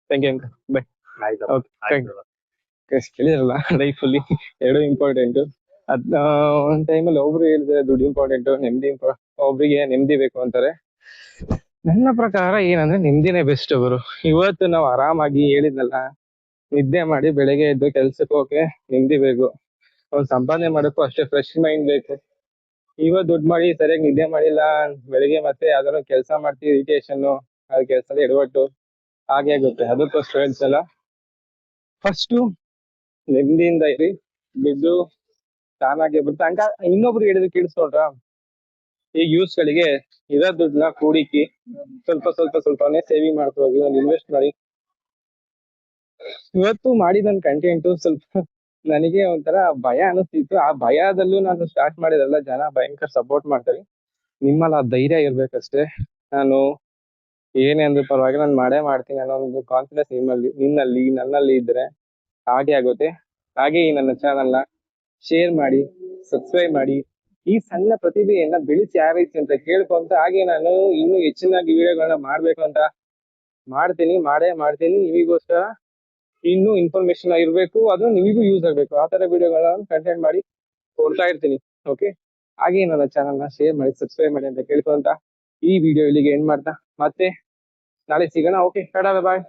ಥ್ಯಾಂಕ್ ಯು ಅಂಕಲ್, ಬೈ. ಆಯ್ತು. ಕೇಳಿದ್ರಲ್ಲ, ಲೈಫಲ್ಲಿ ಎರಡು ಇಂಪಾರ್ಟೆಂಟ್. ಒಂದ್ ಟೈಮಲ್ಲಿ ಒಬ್ರು ಹೇಳಿದ್ರೆ ದುಡ್ಡು ಇಂಪಾರ್ಟೆಂಟ್, ನೆಮ್ಮದಿ ಒಬ್ರಿಗೆ ನೆಮ್ಮದಿ ಬೇಕು ಅಂತಾರೆ. ನನ್ನ ಪ್ರಕಾರ ಏನಂದ್ರೆ ನೆಮ್ಮದಿನೇ ಬೆಸ್ಟ್ ಅವರು. ಇವತ್ತು ನಾವು ಆರಾಮಾಗಿ ಹೇಳಿದ್ನಲ್ಲ, ನಿದ್ದೆ ಮಾಡಿ ಬೆಳಗ್ಗೆ ಎದ್ದು ಕೆಲ್ಸಕ್ಕೆ ಹೋಗಕ್ಕೆ ನೆಮ್ಮದಿ ಬೇಕು. ಅವ್ನು ಸಂಪಾದನೆ ಮಾಡಕ್ಕೂ ಅಷ್ಟೇ ಫ್ರೆಶ್ ಮೈಂಡ್ ಬೇಕು. ಇವತ್ತು ದುಡ್ಡು ಮಾಡಿ ಸರಿಯಾಗಿ ನಿದ್ದೆ ಮಾಡಿಲ್ಲ, ಬೆಳಿಗ್ಗೆ ಮತ್ತೆ ಯಾವ್ದಾದ್ರು ಕೆಲಸ ಮಾಡ್ತೀವಿ, ಇರಿಟೇಷನ್, ಅದ್ ಕೆಲಸದಲ್ಲಿ ಎಡವಟ್ಟು ಹಾಗೆ ಆಗುತ್ತೆ. ಅದಕ್ಕೋಸ್ಕರ ಹೇಳ್ಸಲ್ಲ, ಫಸ್ಟ್ ನೆಮ್ಮದಿಯಿಂದ ಇರಿ. ದುಡ್ಡು ತಾನಾಗೆ ಬರುತ್ತೆ. ಹಂಗ ಇನ್ನೊಬ್ರು ಹೇಳಿದ್ರೆ ಕೇಳಿಸ್ಕೊಂಡ್ರ, ಈ ಯೂಸ್ ಗಳಿಗೆ ಇರೋ ದುಡ್ಡನ್ನ ಕೂಡಿಕ್ಕಿ ಸ್ವಲ್ಪನೇ ಸೇವಿಂಗ್ ಮಾಡ್ಕೋಗಿ ಒಂದು ಇನ್ವೆಸ್ಟ್ ಮಾಡಿ. ಇವತ್ತು ಮಾಡಿದ ಕಂಟೆಂಟ್ ಸ್ವಲ್ಪ ನನಗೆ ಒಂಥರ ಭಯ ಅನಿಸ್ತಿತ್ತು. ಆ ಭಯದಲ್ಲೂ ನಾನು ಸ್ಟಾರ್ಟ್ ಮಾಡಿದಲ್ಲ, ಜನ ಭಯಂಕರ ಸಪೋರ್ಟ್ ಮಾಡ್ತಾರೆ. ನಿಮ್ಮಲ್ಲಿ ಆ ಧೈರ್ಯ ಇರ್ಬೇಕಷ್ಟೇ. ನಾನು ಏನೇ ಅಂದ್ರೂ ಪರವಾಗಿ ನಾನು ಮಾಡೇ ಮಾಡ್ತೀನಿ ಅನ್ನೋ ಒಂದು ಕಾನ್ಫಿಡೆನ್ಸ್ ನಿನ್ನಲ್ಲಿ ನನ್ನಲ್ಲಿ ಇದ್ರೆ ಹಾಗೆ ಆಗುತ್ತೆ. ಹಾಗೆ ಈ ನನ್ನ ಚಾನಲ್ನ ಶೇರ್ ಮಾಡಿ, ಸಬ್ಸ್ಕ್ರೈಬ್ ಮಾಡಿ. ಈ ಸಣ್ಣ ಪ್ರತಿಭೆಯನ್ನ ಬೆಳೆಸಿ ಯಾರೈತಿ ಅಂತ ಕೇಳ್ಕೊಂತ, ಹಾಗೆ ನಾನು ಇನ್ನೂ ಹೆಚ್ಚಿನಾಗಿ ವಿಡಿಯೋಗಳನ್ನ ಮಾಡ್ಬೇಕು ಅಂತ ಮಾಡೇ ಮಾಡ್ತೀನಿ. ನಿಮಗೋಸ್ಕರ ಇನ್ನೂ ಇನ್ಫಾರ್ಮೇಶನ್ ಇರ್ಬೇಕು, ಅದು ನಿಮಗೂ ಯೂಸ್ ಆಗ್ಬೇಕು. ಆ ತರ ವಿಡಿಯೋಗಳನ್ನ ಕಂಟೆಂಟ್ ಮಾಡಿ ಕೊಡ್ತಾ ಇರ್ತೀನಿ. ಓಕೆ, ಹಾಗೆ ನನ್ನ ಚಾನಲ್ನ ಶೇರ್ ಮಾಡಿ, ಸಬ್ಸ್ಕ್ರೈಬ್ ಮಾಡಿ ಅಂತ ಕೇಳ್ಕೊಂತ ಈ ವಿಡಿಯೋ ಇಲ್ಲಿಗೆ ಎಂಡ್ ಮಾಡ್ತಾ ಮತ್ತೆ ನಾಳೆ ಸಿಗೋಣ. ಓಕೆ, ಟಾಟಾ, ಬಾಯ್.